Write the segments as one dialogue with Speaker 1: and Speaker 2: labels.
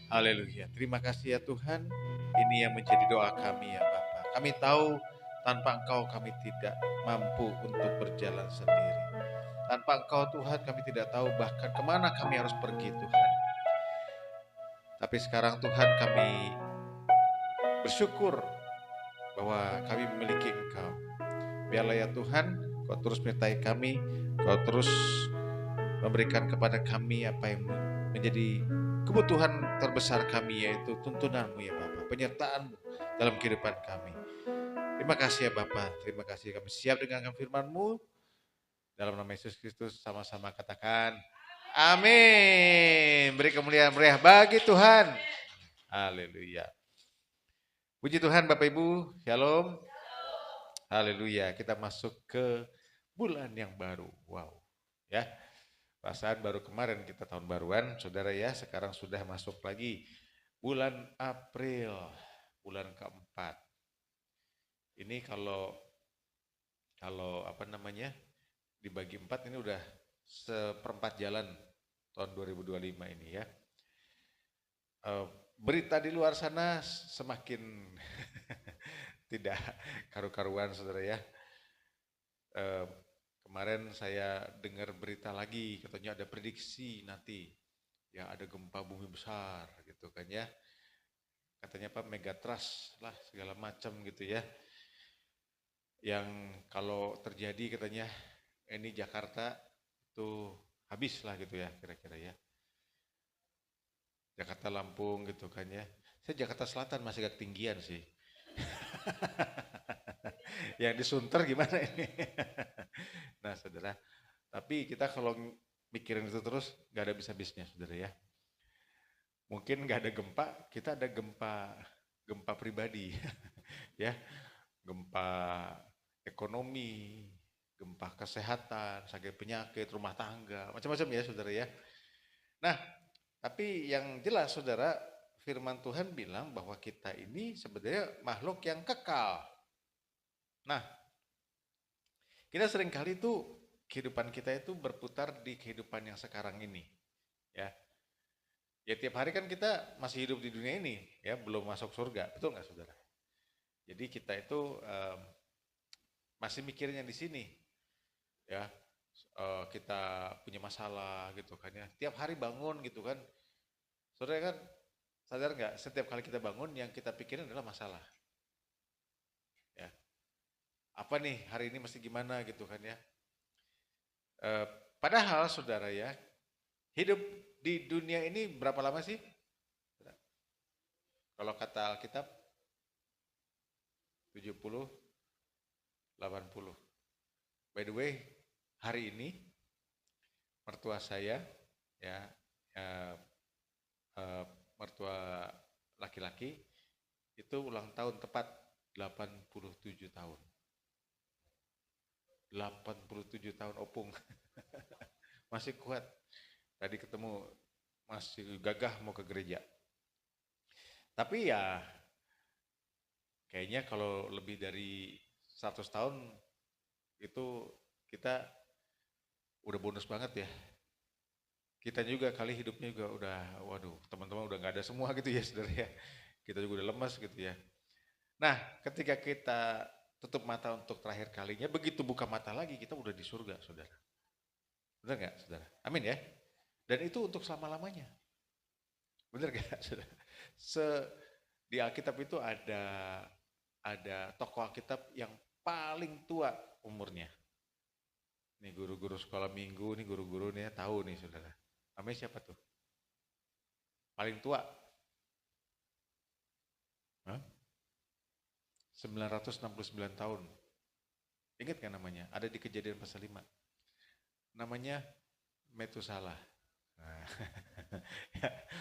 Speaker 1: Haleluya. Terima kasih ya Tuhan. Ini yang menjadi doa kami ya Bapa. Kami tahu tanpa Engkau kami tidak mampu untuk berjalan sendiri. Tanpa Engkau Tuhan kami tidak tahu bahkan kemana kami harus pergi Tuhan. Tapi sekarang Tuhan kami bersyukur bahwa kami memiliki Engkau. Biarlah ya Tuhan, Kau terus menyertai kami, Kau terus memberikan kepada kami apa yang menjadi kebutuhan terbesar kami, yaitu tuntunanmu ya Bapak, penyertaanmu dalam kehidupan kami. Terima kasih ya Bapak, terima kasih kami siap dengan firman-Mu. Dalam nama Yesus Kristus sama-sama katakan, amin. Beri kemuliaan meriah bagi Tuhan. Haleluya. Puji Tuhan Bapak Ibu, shalom. Haleluya, kita masuk ke bulan yang baru. Wow, ya. Perasaan baru kemarin kita tahun baruan, saudara ya. Sekarang sudah masuk lagi bulan April, bulan keempat. Ini kalau apa namanya dibagi empat ini udah seperempat jalan tahun 2025 ini ya. Berita di luar sana semakin tidak karu-karuan saudara ya. Kemarin saya dengar berita lagi, katanya ada prediksi nanti ya ada gempa bumi besar gitu kan ya. Katanya apa megatrust lah segala macam gitu ya. Yang kalau terjadi katanya ini Jakarta itu habis lah gitu ya kira-kira ya. Jakarta Lampung gitu kan ya. Saya Jakarta Selatan masih agak tinggian sih. Yang disunter gimana ini? Nah saudara, tapi kita kalau mikirin itu terus nggak ada habis-habisnya saudara ya. Mungkin nggak ada gempa, kita ada gempa pribadi, ya, gempa ekonomi, gempa kesehatan, sakit penyakit, rumah tangga, macam-macam ya saudara ya. Nah, tapi yang jelas saudara, firman Tuhan bilang bahwa kita ini sebenarnya makhluk yang kekal. Nah, kita seringkali itu kehidupan kita itu berputar di kehidupan yang sekarang ini, ya. Ya tiap hari kan kita masih hidup di dunia ini, ya belum masuk surga, betul nggak saudara? Jadi kita itu masih mikirnya di sini, ya kita punya masalah gitu kan ya. Tiap hari bangun gitu kan, saudara kan sadar nggak? Setiap kali kita bangun yang kita pikirin adalah masalah, ya. Apa nih hari ini mesti gimana gitu kan ya? Eh, Padahal saudara ya, hidup di dunia ini berapa lama sih? Kalau kata Alkitab 70, 80. By the way, hari ini mertua saya ya eh, eh, mertua laki-laki itu ulang tahun tepat 87 tahun. 87 tahun opung. Masih kuat. Tadi ketemu masih gagah mau ke gereja. Tapi ya kayaknya kalau lebih dari 100 tahun itu kita udah bonus banget ya. Kita juga kali hidupnya juga udah, waduh, teman-teman udah nggak ada semua gitu ya, saudara ya. Kita juga udah lemas gitu ya. Nah, ketika kita tutup mata untuk terakhir kalinya, begitu buka mata lagi, kita udah di surga, saudara. Benar nggak, saudara? Amin ya. Dan itu untuk selama-lamanya. Benar nggak, saudara? Di Alkitab itu ada tokoh Alkitab yang paling tua umurnya. Nih guru-guru sekolah minggu, nih guru-guru nih tahu nih, saudara. Namanya siapa tuh? Paling tua. Hah? 969 tahun. Ingat kan namanya? Ada di Kejadian pasal 5. Namanya Metusalah. Nah,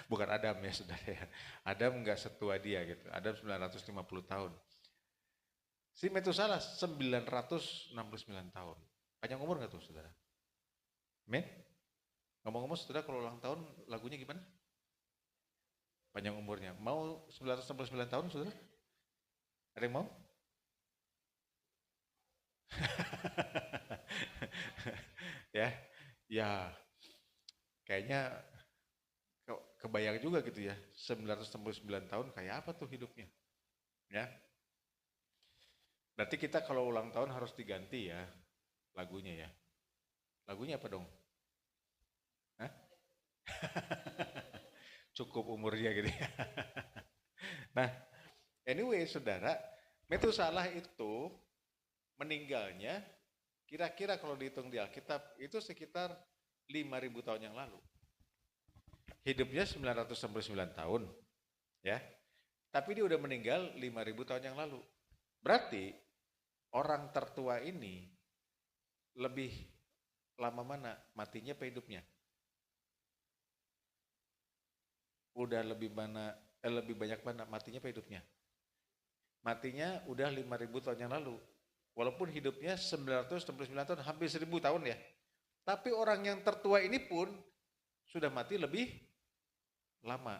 Speaker 1: bukan Adam ya saudara ya. Adam nggak setua dia gitu. Adam 950 tahun. Si Metusalah 969 tahun. Panjang umur nggak tuh saudara? Men? Ngomong-ngomong saudara kalau ulang tahun lagunya gimana? Panjang umurnya. Mau 969 tahun saudara? Ada yang mau? Ya, ya kayaknya kebayang juga gitu ya, 969 tahun kayak apa tuh hidupnya. Ya, berarti kita kalau ulang tahun harus diganti ya lagunya ya. Lagunya apa dong? Hah? Cukup umurnya gitu ya. Nah, anyway saudara, Metusalah itu meninggalnya kira-kira kalau dihitung di Alkitab itu sekitar 5.000 tahun yang lalu. Hidupnya 969 tahun, ya. Tapi dia udah meninggal 5.000 tahun yang lalu. Berarti orang tertua ini lebih lama mana matinya apa hidupnya? Udah lebih banyak mana matinya apa hidupnya? Matinya udah 5.000 tahun yang lalu. Walaupun hidupnya 969 tahun, hampir 1.000 tahun ya. Tapi orang yang tertua ini pun sudah mati lebih lama.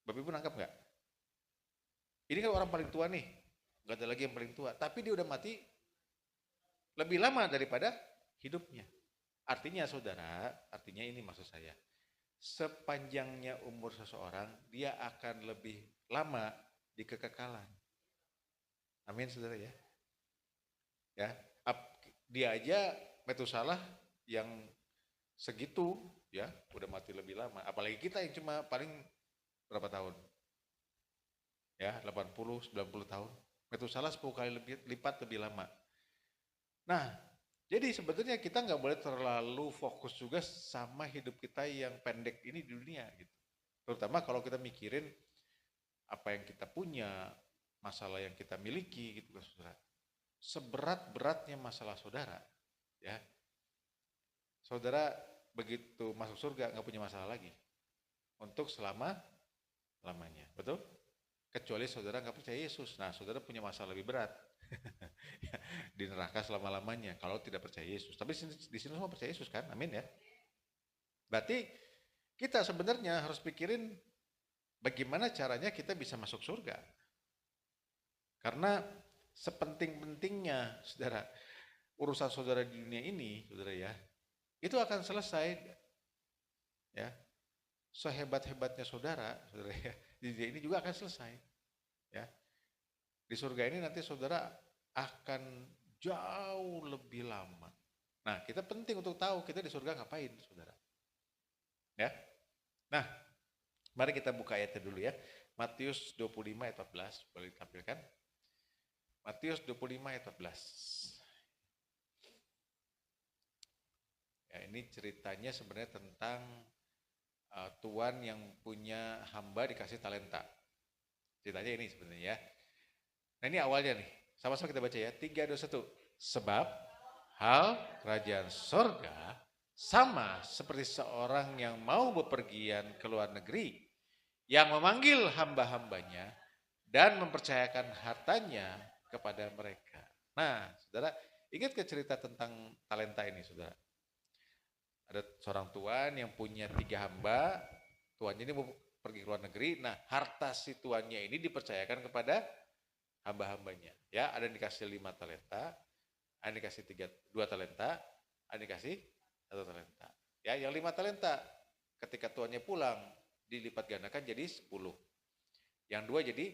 Speaker 1: Bapak Ibu nangkap nggak? Ini kan orang paling tua nih, nggak ada lagi yang paling tua. Tapi dia udah mati lebih lama daripada hidupnya. Artinya saudara, artinya ini maksud saya. Sepanjangnya umur seseorang, dia akan lebih lama di kekekalan. Amin saudara ya. Ya, dia aja Metusalah yang segitu ya, udah mati lebih lama. Apalagi kita yang cuma paling berapa tahun? Ya, 80, 90 tahun. Metusalah 10 kali lipat lebih lama. Nah, jadi sebetulnya kita nggak boleh terlalu fokus juga sama hidup kita yang pendek ini di dunia gitu. Terutama kalau kita mikirin apa yang kita punya, masalah yang kita miliki gitu kan saudara. Seberat-beratnya masalah saudara, ya. Saudara begitu masuk surga nggak punya masalah lagi untuk selama-lamanya, betul? Kecuali saudara nggak percaya Yesus. Nah, saudara punya masalah lebih berat. Di neraka selama-lamanya kalau tidak percaya Yesus. Tapi di sini semua percaya Yesus kan? Amin ya. Berarti kita sebenarnya harus pikirin bagaimana caranya kita bisa masuk surga. Karena sepenting-pentingnya saudara, urusan saudara di dunia ini, saudara ya, itu akan selesai ya. Sehebat-hebatnya saudara ya, di dunia ini juga akan selesai. Ya. Di surga ini nanti saudara akan jauh lebih lama. Nah, kita penting untuk tahu kita di surga ngapain, saudara. Ya. Nah, mari kita buka ayatnya dulu ya. Matius 25 ayat 14, boleh ditampilkan. Matius 25 ayat 14. Ya, ini ceritanya sebenarnya tentang tuan yang punya hamba dikasih talenta. Ceritanya ini sebenarnya ya. Nah, ini awalnya nih. Sama-sama kita baca ya. 3, 2, 1. Sebab hal kerajaan sorga sama seperti seorang yang mau bepergian ke luar negeri, yang memanggil hamba-hambanya dan mempercayakan hartanya kepada mereka. Nah, saudara, ingat ke cerita tentang talenta ini, saudara? Ada seorang tuan yang punya 3 hamba, tuannya ini mau pergi ke luar negeri, nah harta si tuannya ini dipercayakan kepada hamba-hambanya. Ya, ada yang dikasih 5 talenta, ada yang dikasih 2 talenta, ada yang dikasih 1 talenta. Ya, yang 5 talenta ketika tuannya pulang dilipat gandakan jadi 10. Yang 2 jadi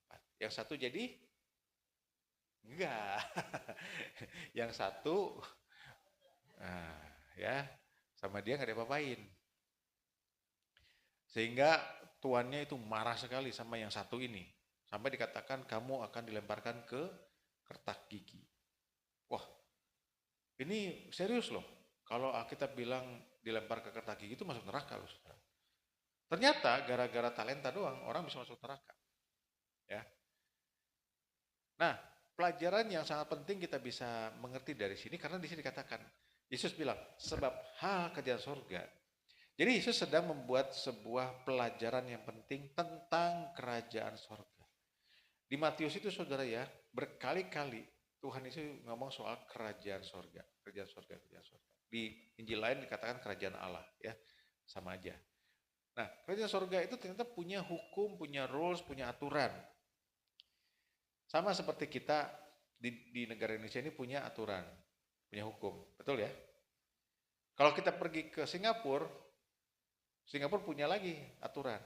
Speaker 1: 4. Yang 1 jadi enggak. Yang 1 nah, ya, sama dia nggak diapa-apain. Sehingga tuannya itu marah sekali sama yang 1 ini. Sampai dikatakan kamu akan dilemparkan ke kertak gigi. Wah, ini serius loh. Kalau kita bilang dilempar ke kertak gigi itu masuk neraka loh. Ternyata gara-gara talenta doang orang bisa masuk neraka. Ya. Nah, pelajaran yang sangat penting kita bisa mengerti dari sini karena di sini dikatakan Yesus bilang sebab hal kerajaan surga. Jadi Yesus sedang membuat sebuah pelajaran yang penting tentang kerajaan surga. Di Matius itu saudara ya, berkali-kali Tuhan itu ngomong soal kerajaan surga, kerajaan surga, kerajaan surga. Di Injil lain dikatakan kerajaan Allah ya, sama aja. Nah, kerajaan surga itu ternyata punya hukum, punya rules, punya aturan. Sama seperti kita di negara Indonesia ini punya aturan, punya hukum, betul ya? Kalau kita pergi ke Singapura, Singapura punya lagi aturan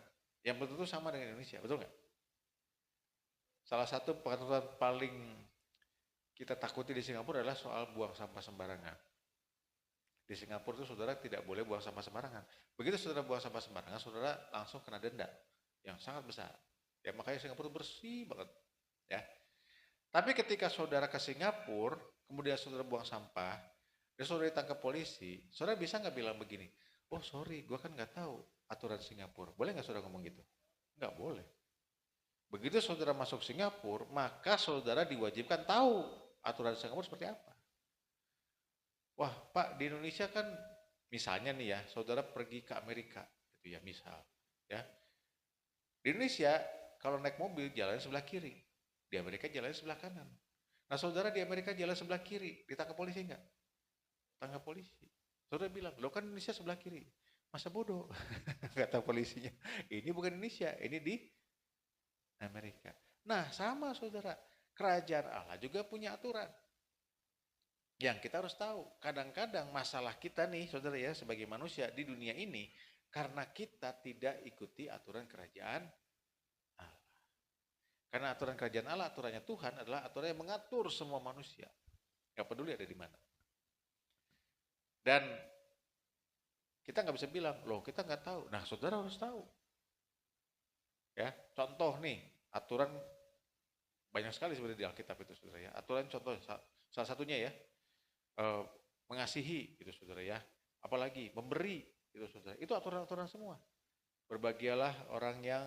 Speaker 1: yang betul-betul sama dengan Indonesia, betul nggak? Salah satu peraturan paling kita takuti di Singapura adalah soal buang sampah sembarangan. Di Singapura itu saudara tidak boleh buang sampah sembarangan. Begitu saudara buang sampah sembarangan, saudara langsung kena denda yang sangat besar. Ya makanya Singapura bersih banget. Ya. Tapi ketika saudara ke Singapura, kemudian saudara buang sampah, dan saudara ditangkap polisi, saudara bisa nggak bilang begini, oh sorry, gue kan nggak tahu aturan Singapura. Boleh nggak saudara ngomong gitu? Nggak boleh. Begitu saudara masuk Singapura, maka saudara diwajibkan tahu aturan Singapura seperti apa. Wah, Pak, di Indonesia kan misalnya nih ya, saudara pergi ke Amerika, gitu ya, misal, ya. Di Indonesia kalau naik mobil jalan sebelah kiri, di Amerika jalan sebelah kanan. Nah, saudara di Amerika jalan sebelah kiri, ditangkap polisi enggak? Tangkap polisi. Saudara bilang, lo kan Indonesia sebelah kiri. Masa bodoh, kata polisinya. Ini bukan Indonesia, ini di Amerika. Nah, sama saudara, kerajaan Allah juga punya aturan. Yang kita harus tahu, kadang-kadang masalah kita nih saudara ya sebagai manusia di dunia ini karena kita tidak ikuti aturan kerajaan Allah. Karena aturan kerajaan Allah, aturannya Tuhan adalah aturan yang mengatur semua manusia. Gak peduli ada di mana. Dan kita nggak bisa bilang, loh kita nggak tahu. Nah saudara harus tahu. Ya, contoh nih, aturan banyak sekali sebenarnya di Alkitab itu saudara ya. Aturan contoh salah satunya ya, mengasihi gitu saudara ya, apalagi memberi gitu saudara, itu aturan-aturan semua. Berbahagialah orang yang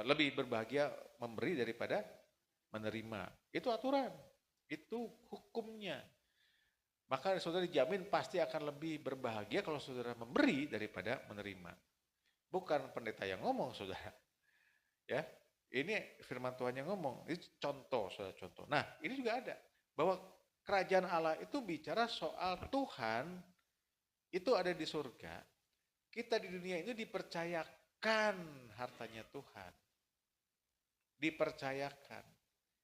Speaker 1: lebih berbahagia memberi daripada menerima, itu aturan, itu hukumnya. Maka saudara dijamin pasti akan lebih berbahagia kalau saudara memberi daripada menerima. Bukan pendeta yang ngomong saudara, ya ini firman Tuhan yang ngomong, ini contoh saudara, contoh. Nah ini juga ada bahwa kerajaan Allah itu bicara soal Tuhan itu ada di surga. Kita di dunia ini dipercayakan hartanya Tuhan. Dipercayakan.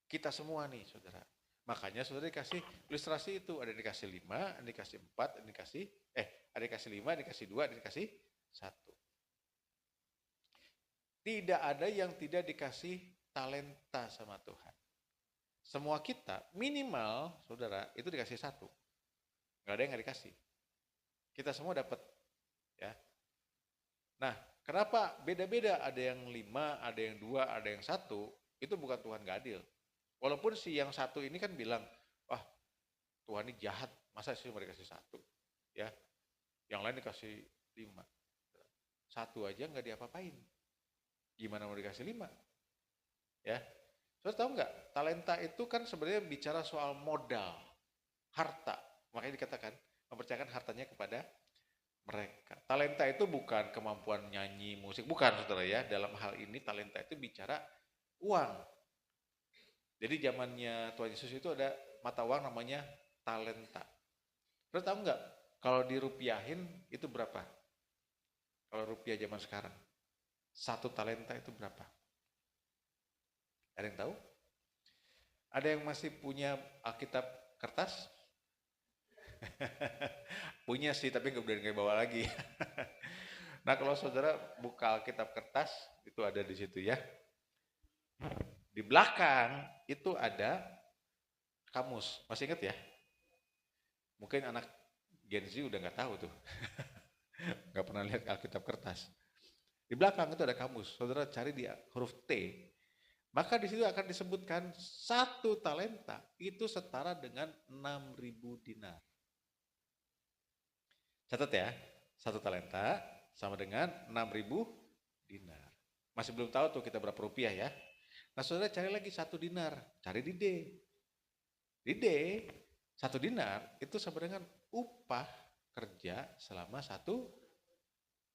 Speaker 1: Kita semua nih saudara. Makanya saudara dikasih ilustrasi itu. Ada dikasih 5, ada dikasih 4, ada dikasih, ada dikasih 5, ada dikasih 2, ada dikasih 1. Tidak ada yang tidak dikasih talenta sama Tuhan. Semua kita minimal saudara itu dikasih 1, nggak ada yang nggak dikasih. Kita semua dapat, ya. Nah, kenapa beda-beda? Ada yang 5, ada yang 2, ada yang 1. Itu bukan Tuhan nggak adil. Walaupun si yang 1 ini kan bilang, wah Tuhan ini jahat, masa sih mau dikasih 1, ya? Yang lain dikasih 5, 1 aja nggak diapa-apain. Gimana mau dikasih 5? Ya. Saudara tahu nggak, talenta itu kan sebenarnya bicara soal modal, harta. Makanya dikatakan mempercayakan hartanya kepada mereka. Talenta itu bukan kemampuan nyanyi, musik, bukan saudara ya. Dalam hal ini talenta itu bicara uang. Jadi zamannya Tuhan Yesus itu ada mata uang namanya talenta. Saudara tahu nggak, kalau dirupiahin itu berapa? Kalau rupiah zaman sekarang, 1 talenta itu berapa? Ada yang tahu? Ada yang masih punya Alkitab kertas? Punya sih, tapi nggak berani bawa lagi. Nah kalau saudara buka Alkitab kertas, itu ada di situ ya. Di belakang itu ada kamus. Masih ingat ya? Mungkin anak Gen Z udah nggak tahu tuh. Nggak pernah lihat Alkitab kertas. Di belakang itu ada kamus. Saudara cari di huruf T. Maka di situ akan disebutkan 1 talenta itu setara dengan 6.000 dinar. Catat ya, 1 talenta sama dengan 6.000 dinar. Masih belum tahu tuh kita berapa rupiah ya. Nah saudara cari lagi 1 dinar, cari di D. Di D, 1 dinar itu sama dengan upah kerja selama 1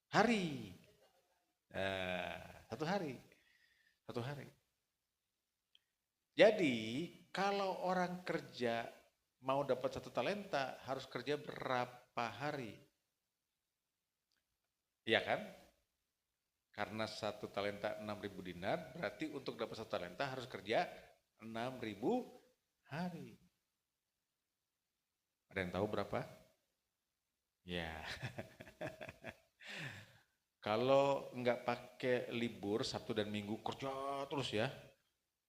Speaker 1: hari. 1 hari. 1 hari. Jadi kalau orang kerja mau dapat 1 talenta harus kerja berapa hari? Iya kan? Karena 1 talenta 6.000 dinar, berarti untuk dapat 1 talenta harus kerja 6.000 hari. Ada yang tahu berapa? Ya. Kalau nggak pakai libur Sabtu dan Minggu kerja terus ya,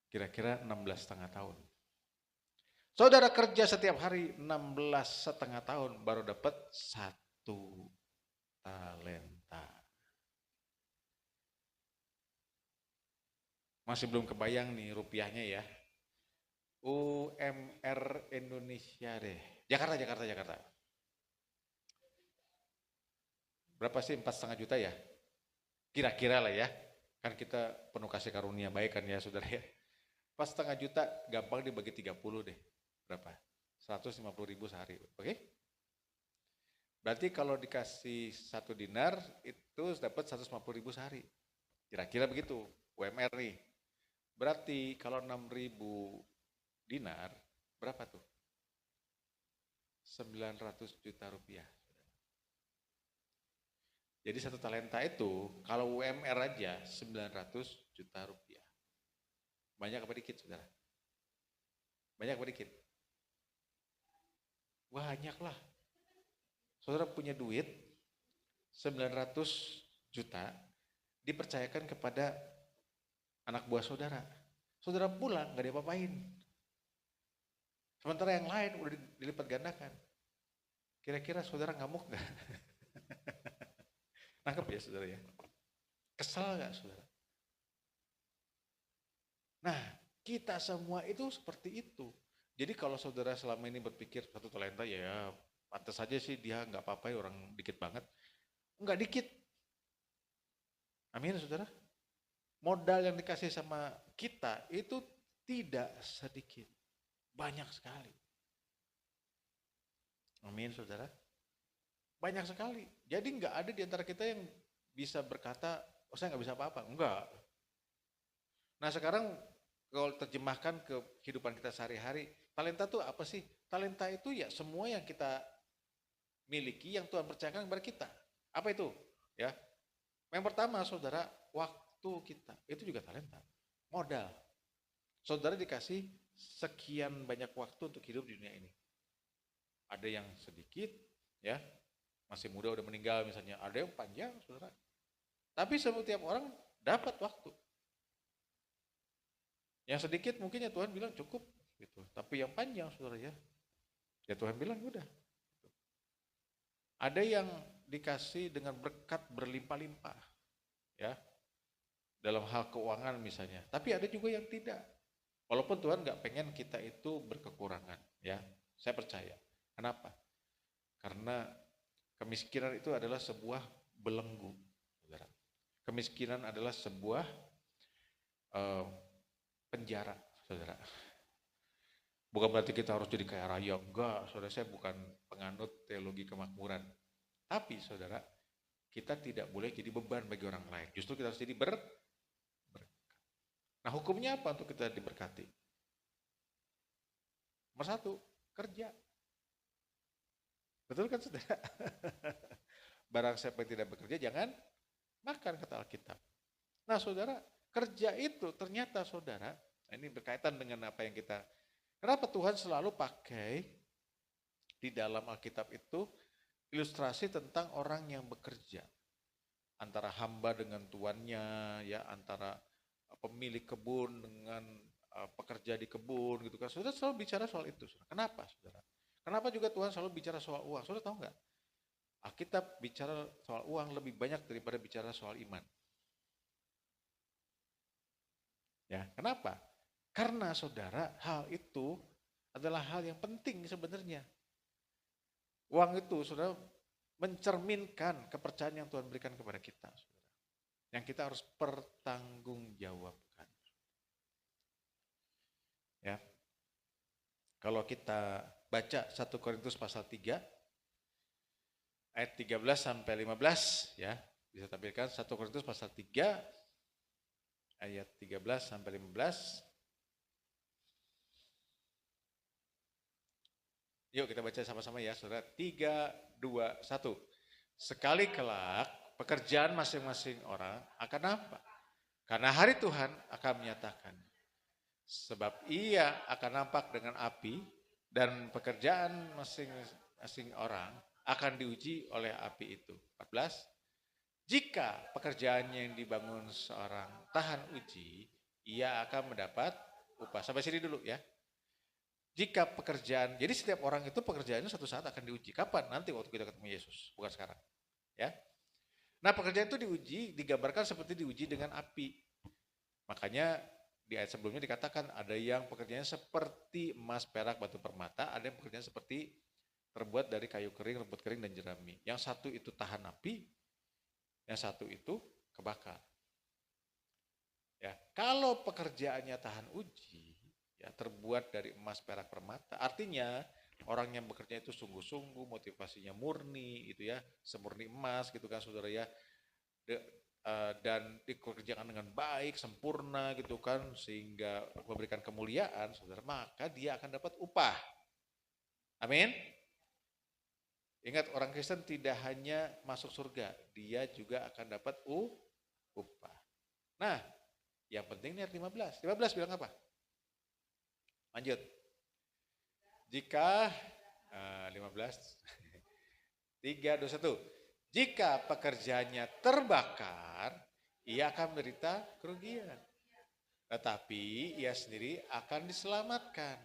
Speaker 1: kira-kira 16,5 tahun. Saudara kerja setiap hari 16,5 tahun baru dapat 1 talenta. Masih belum kebayang nih rupiahnya ya. UMR Indonesia deh. Jakarta. Berapa sih 4,5 juta ya? Kira-kira lah ya. Kan kita penuh kasih karunia baik kan ya saudara ya. 4,5 juta gampang dibagi 30 deh. Berapa? 150.000 sehari. Oke? Berarti kalau dikasih 1 dinar itu dapat 150.000 sehari. Kira-kira begitu UMR nih. Berarti kalau 6.000 dinar berapa tuh? 900 juta rupiah. Jadi 1 talenta itu kalau UMR aja 900 juta rupiah. Banyak apa dikit saudara? Banyak apa dikit? Banyak lah. Saudara punya duit 900 juta dipercayakan kepada anak buah saudara. Saudara pulang gak diapa-apain. Sementara yang lain udah dilipat gandakan. Kira-kira saudara ngamuk gak? Nangkep ya saudara ya? Kesal gak saudara? Nah, kita semua itu seperti itu. Jadi kalau saudara selama ini berpikir 1 talenta ya pantas saja sih dia nggak apa-apa ya orang dikit banget. Enggak dikit. Amin saudara. Modal yang dikasih sama kita itu tidak sedikit. Banyak sekali. Amin saudara. Banyak sekali. Jadi nggak ada di antara kita yang bisa berkata, oh saya nggak bisa apa-apa. Enggak. Nah sekarang kalau terjemahkan ke kehidupan kita sehari-hari, talenta itu apa sih? Talenta itu ya semua yang kita miliki yang Tuhan percayakan kepada kita. Apa itu? Ya. Yang pertama saudara, waktu kita. Itu juga talenta. Modal. Saudara dikasih sekian banyak waktu untuk hidup di dunia ini. Ada yang sedikit, ya, masih muda udah meninggal misalnya. Ada yang panjang, saudara. Tapi setiap orang dapat waktu. Yang sedikit mungkin ya Tuhan bilang cukup, gitu. Tapi yang panjang, saudara ya Tuhan bilang udah. Ada yang dikasih dengan berkat berlimpah-limpah, ya, dalam hal keuangan misalnya. Tapi ada juga yang tidak. Walaupun Tuhan nggak pengen kita itu berkekurangan, ya, saya percaya. Kenapa? Karena kemiskinan itu adalah sebuah belenggu, saudara. Kemiskinan adalah sebuah penjara, saudara. Bukan berarti kita harus jadi kaya raya, enggak, saudara, saya bukan penganut teologi kemakmuran. Tapi saudara, kita tidak boleh jadi beban bagi orang lain. Justru kita harus jadi berkat. Nah hukumnya apa untuk kita diberkati? Nomor 1, kerja. Betul kan saudara? Barang siapa yang tidak bekerja jangan makan, kata Alkitab. Nah saudara, kerja itu ternyata saudara, ini berkaitan dengan apa yang kita, kenapa Tuhan selalu pakai di dalam Alkitab itu ilustrasi tentang orang yang bekerja. Antara hamba dengan tuannya, ya, antara pemilik kebun dengan pekerja di kebun gitu kan. Saudara selalu bicara soal itu. Saudara. Kenapa saudara? Kenapa juga Tuhan selalu bicara soal uang? Saudara tahu nggak? Alkitab bicara soal uang lebih banyak daripada bicara soal iman. Ya, kenapa? Karena saudara, hal itu adalah hal yang penting sebenarnya. Uang itu saudara mencerminkan kepercayaan yang Tuhan berikan kepada kita, saudara. Yang kita harus pertanggungjawabkan. Ya. Kalau kita baca 1 Korintus pasal 3 ayat 13 sampai 15, ya, bisa tampilkan 1 Korintus pasal 3 ayat 13 sampai 15. Yuk kita baca sama-sama ya saudara. 3, 2, 1. Sekali kelak pekerjaan masing-masing orang akan apa? Karena hari Tuhan akan menyatakan. Sebab ia akan nampak dengan api dan pekerjaan masing-masing orang akan diuji oleh api itu. 14. Jika pekerjaannya yang dibangun seorang tahan uji, ia akan mendapat upah. Sampai sini dulu ya. Jika pekerjaan, jadi setiap orang itu pekerjaannya suatu saat akan diuji. Kapan? Nanti waktu kita ketemu Yesus, bukan sekarang. Ya. Nah, pekerjaan itu diuji, digambarkan seperti diuji dengan api. Makanya di ayat sebelumnya dikatakan ada yang pekerjaannya seperti emas, perak, batu permata, ada yang pekerjaan seperti terbuat dari kayu kering, rumput kering, dan jerami. Yang satu itu tahan api, yang satu itu kebakar. Ya, kalau pekerjaannya tahan uji, ya terbuat dari emas, perak, permata, artinya orang yang bekerja itu sungguh-sungguh, motivasinya murni, itu ya, semurni emas, gitu kan, saudara ya, dan dikerjakan dengan baik, sempurna, gitu kan, sehingga memberikan kemuliaan, saudara, maka dia akan dapat upah. Amin. Ingat, orang Kristen tidak hanya masuk surga, dia juga akan dapat upah. Nah, yang penting ini ayat 15. 15 bilang apa? Lanjut. Jika 15 3, 2, 1. Jika pekerjaannya terbakar, ia akan menderita kerugian. Tetapi ia sendiri akan diselamatkan.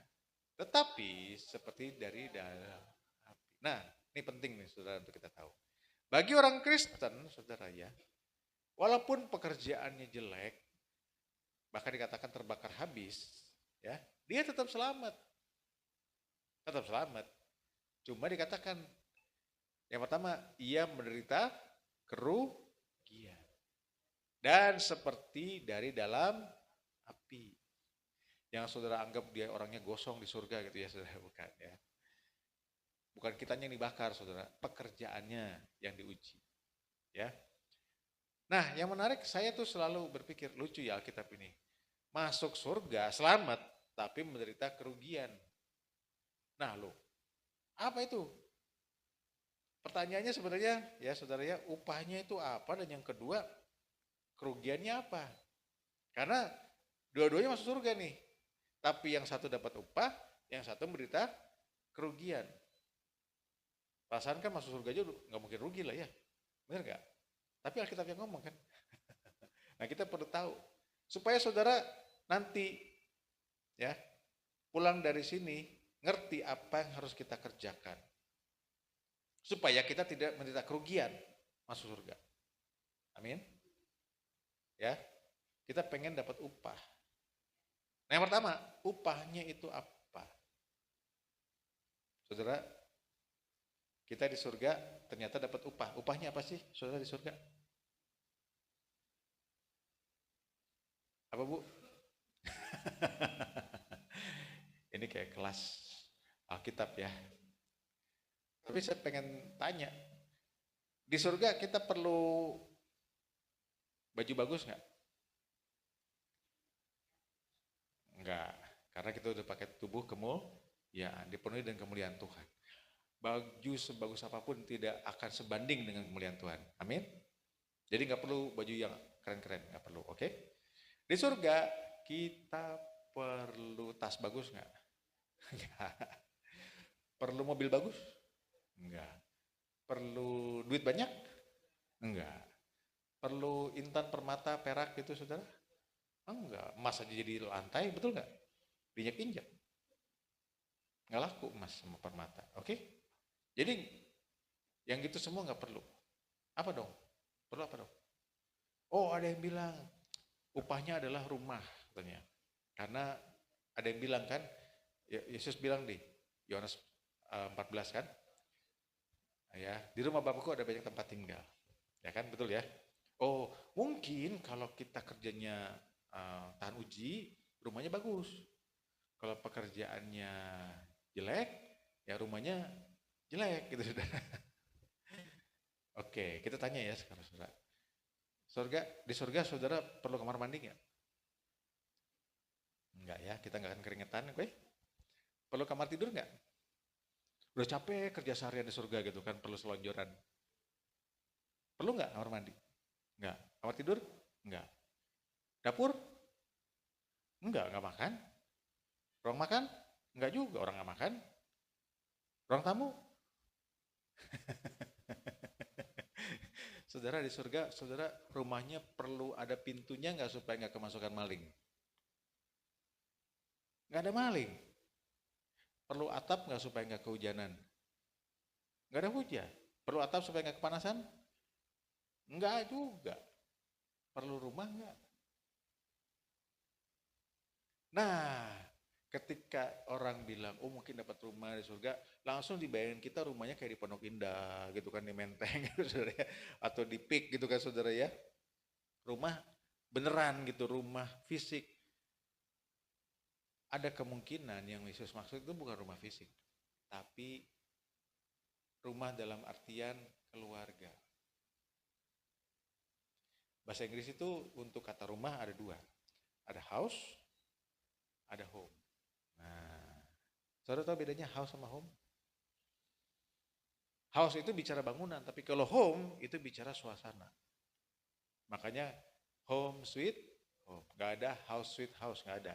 Speaker 1: Tetapi seperti dari dalam api. Nah, ini penting nih saudara untuk kita tahu. Bagi orang Kristen, saudara ya, walaupun pekerjaannya jelek, bahkan dikatakan terbakar habis, ya, dia tetap selamat. Tetap selamat. Cuma dikatakan, yang pertama, ia menderita kerugian. Dan seperti dari dalam api. Yang saudara anggap dia orangnya gosong di surga gitu ya, saudara, bukan ya. Bukan kitanya yang dibakar, saudara, pekerjaannya yang diuji. Ya. Nah, yang menarik saya tuh selalu berpikir, lucu ya Alkitab ini. Masuk surga, selamat, tapi menderita kerugian. Nah, loh, apa itu? Pertanyaannya sebenarnya, ya saudara ya, upahnya itu apa? Dan yang kedua, kerugiannya apa? Karena dua-duanya masuk surga nih. Tapi yang satu dapat upah, yang satu menderita kerugian. Perasaan kan masuk surga aja nggak mungkin rugi lah ya. Benar nggak? Tapi Alkitab yang ngomong kan. Nah, kita perlu tahu. Supaya saudara nanti ya pulang dari sini ngerti apa yang harus kita kerjakan. Supaya kita tidak menderita kerugian masuk surga. Amin. Ya. Kita pengen dapat upah. Nah, yang pertama, upahnya itu apa? Saudara, kita di surga ternyata dapat upah. Upahnya apa sih, saudara, di surga? Apa, Bu? Ini kayak kelas Alkitab ya. Tapi saya pengen tanya, di surga kita perlu baju bagus nggak? Enggak, karena kita udah pakai tubuh ya dipenuhi dengan kemuliaan Tuhan. Baju sebagus apapun tidak akan sebanding dengan kemuliaan Tuhan. Amin. Jadi nggak perlu baju yang keren-keren, nggak perlu. Oke? Di surga kita perlu tas bagus nggak? Enggak. Perlu mobil bagus? Enggak. Perlu duit banyak? Enggak. Perlu intan, permata, perak gitu saudara? Enggak. Emas aja jadi lantai, betul nggak? Diinjak-injak. Nggak laku emas sama permata. Oke? Jadi yang gitu semua nggak perlu. Apa dong? Perlu apa dong? Oh, ada yang bilang upahnya adalah rumah katanya. Karena ada yang bilang kan, Yesus bilang di Yohanes 14 kan, ya di rumah Bapakku ada banyak tempat tinggal, ya kan, betul ya. Oh, mungkin kalau kita kerjanya tahan uji, rumahnya bagus. Kalau pekerjaannya jelek, ya rumahnya jelek gitu sudah. Oke, kita tanya ya sekarang saudara. Di surga saudara perlu kamar mandi nggak? Enggak ya, kita nggak akan keringetan, oke? Perlu kamar tidur nggak? Udah capek kerja seharian di surga gitu kan, perlu selonjoran. Perlu nggak kamar mandi? Enggak. Kamar tidur? Enggak. Dapur? Enggak makan. Ruang makan? Enggak juga, orang nggak makan. Ruang tamu? Saudara di surga, saudara rumahnya perlu ada pintunya nggak supaya nggak kemasukan maling? Nggak ada maling. Perlu atap nggak supaya nggak kehujanan? Nggak ada hujan. Perlu atap supaya nggak kepanasan? Nggak juga. Perlu rumah nggak? Nah, ketika orang bilang, oh mungkin dapat rumah di surga, langsung dibayangin kita rumahnya kayak di Pondok Indah gitu kan, di Menteng gitu saudara ya. Atau di PIK gitu kan saudara ya. Rumah beneran gitu, rumah fisik. Ada kemungkinan yang Yesus maksud itu bukan rumah fisik, tapi rumah dalam artian keluarga. Bahasa Inggris itu untuk kata rumah ada dua. Ada house, ada home. Nah, saudara tahu bedanya house sama home? House itu bicara bangunan, tapi kalau home itu bicara suasana. Makanya home sweet home. Gak ada house sweet house, gak ada.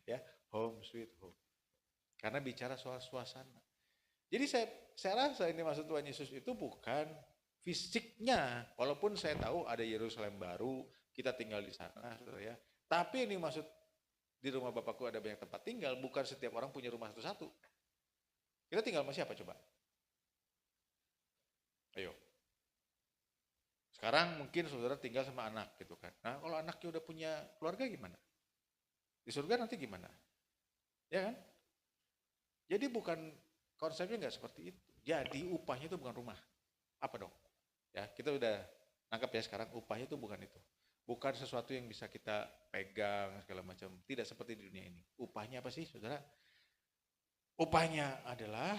Speaker 1: Ya, home sweet home. Karena bicara soal suasana. Jadi saya rasa ini maksud Tuhan Yesus itu bukan fisiknya. Walaupun saya tahu ada Yerusalem baru, kita tinggal di sana, ya. Tapi ini maksud di rumah Bapakku ada banyak tempat tinggal, bukan setiap orang punya rumah satu-satu. Kita tinggal sama siapa coba? Ayo. Sekarang mungkin saudara tinggal sama anak gitu kan. Nah kalau anaknya udah punya keluarga gimana? Di surga nanti gimana? Ya kan? Jadi bukan konsepnya nggak seperti itu. Jadi upahnya itu bukan rumah. Apa dong? Ya kita udah nangkap ya sekarang upahnya itu bukan itu. Bukan sesuatu yang bisa kita pegang segala macam. Tidak seperti di dunia ini. Upahnya apa sih saudara? Upahnya adalah,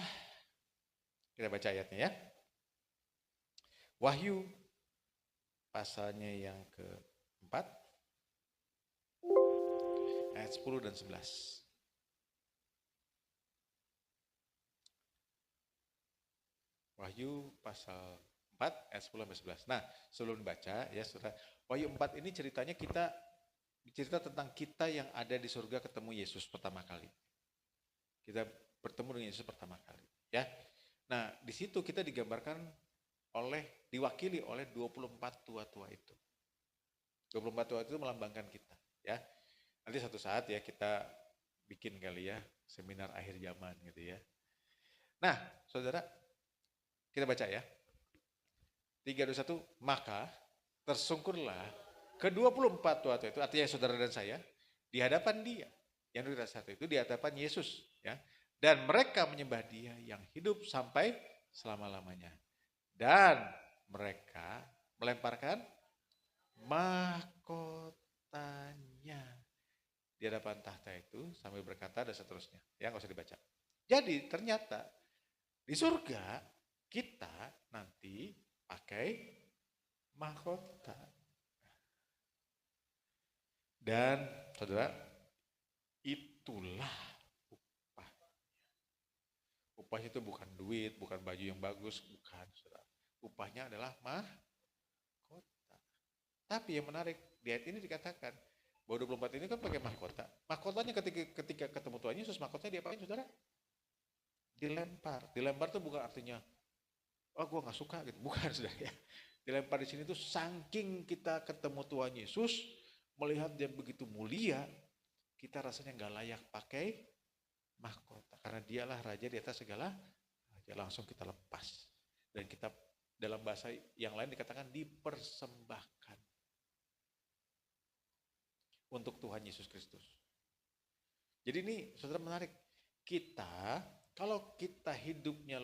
Speaker 1: kita baca ayatnya ya. Wahyu pasalnya yang keempat, ayat 10 dan 11. Wahyu pasal 4 ayat 10 sampai 11. Nah, sebelum dibaca ya Saudara, Wahyu 4 ini ceritanya cerita tentang kita yang ada di surga ketemu Yesus pertama kali. Kita bertemu dengan Yesus pertama kali, ya. Nah, di situ kita digambarkan diwakili oleh 24 tua-tua itu. 24 tua itu melambangkan kita, ya. Nanti satu saat ya kita bikin kali ya seminar akhir zaman gitu ya. Nah, Saudara, kita baca ya. 3, 2, 1, maka tersungkurlah ke-24 tua itu, artinya saudara dan saya, di hadapan dia. Yang 21 itu di hadapan Yesus, ya. Dan mereka menyembah dia yang hidup sampai selama-lamanya. Dan mereka melemparkan mahkotanya di hadapan tahta itu sambil berkata dan seterusnya. Ya, nggak usah dibaca. Jadi ternyata di surga kita nanti pakai mahkota. Dan saudara, itulah upahnya. Upahnya itu bukan duit, bukan baju yang bagus, bukan saudara. Upahnya adalah mahkota. Tapi yang menarik, di ayat ini dikatakan bahwa 24 ini kan pakai mahkota. Mahkotanya ketika ketemu Tuhan Yesus, mahkotanya diapain saudara? Dilempar. Dilempar itu bukan artinya, oh gue gak suka gitu. Bukan saudara ya. Dilempar di sini tuh saking kita ketemu Tuhan Yesus, melihat dia begitu mulia, kita rasanya gak layak pakai mahkota. Karena dialah raja di atas segala raja. Langsung kita lepas. Dan kita dalam bahasa yang lain dikatakan dipersembahkan untuk Tuhan Yesus Kristus. Jadi ini saudara menarik. Kita, kalau kita hidupnya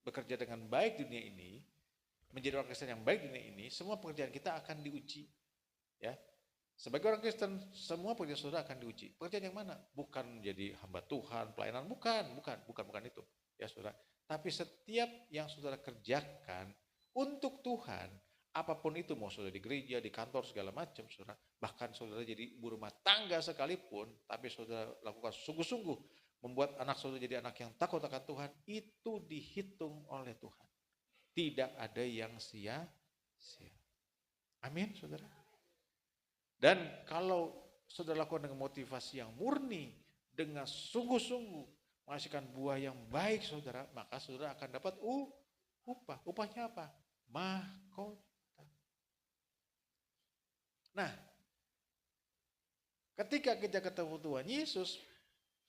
Speaker 1: bekerja dengan baik di dunia ini, menjadi orang Kristen yang baik di dunia ini, semua pekerjaan kita akan diuji. Ya, sebagai orang Kristen, semua pekerjaan saudara akan diuji. Pekerjaan yang mana? Bukan menjadi hamba Tuhan, pelayanan, bukan itu. Ya saudara. Tapi setiap yang saudara kerjakan untuk Tuhan, apapun itu, mau saudara di gereja, di kantor, segala macam, saudara, bahkan saudara jadi ibu rumah tangga sekalipun, tapi saudara lakukan sungguh-sungguh, membuat anak saudara jadi anak yang takut akan Tuhan, itu dihitung oleh Tuhan. Tidak ada yang sia-sia. Amin, saudara. Dan kalau saudara lakukan dengan motivasi yang murni, dengan sungguh-sungguh, menghasilkan buah yang baik, saudara, maka saudara akan dapat upah. upah. Upahnya apa? Mahkota. Nah, ketika kita ketemu Tuhan Yesus,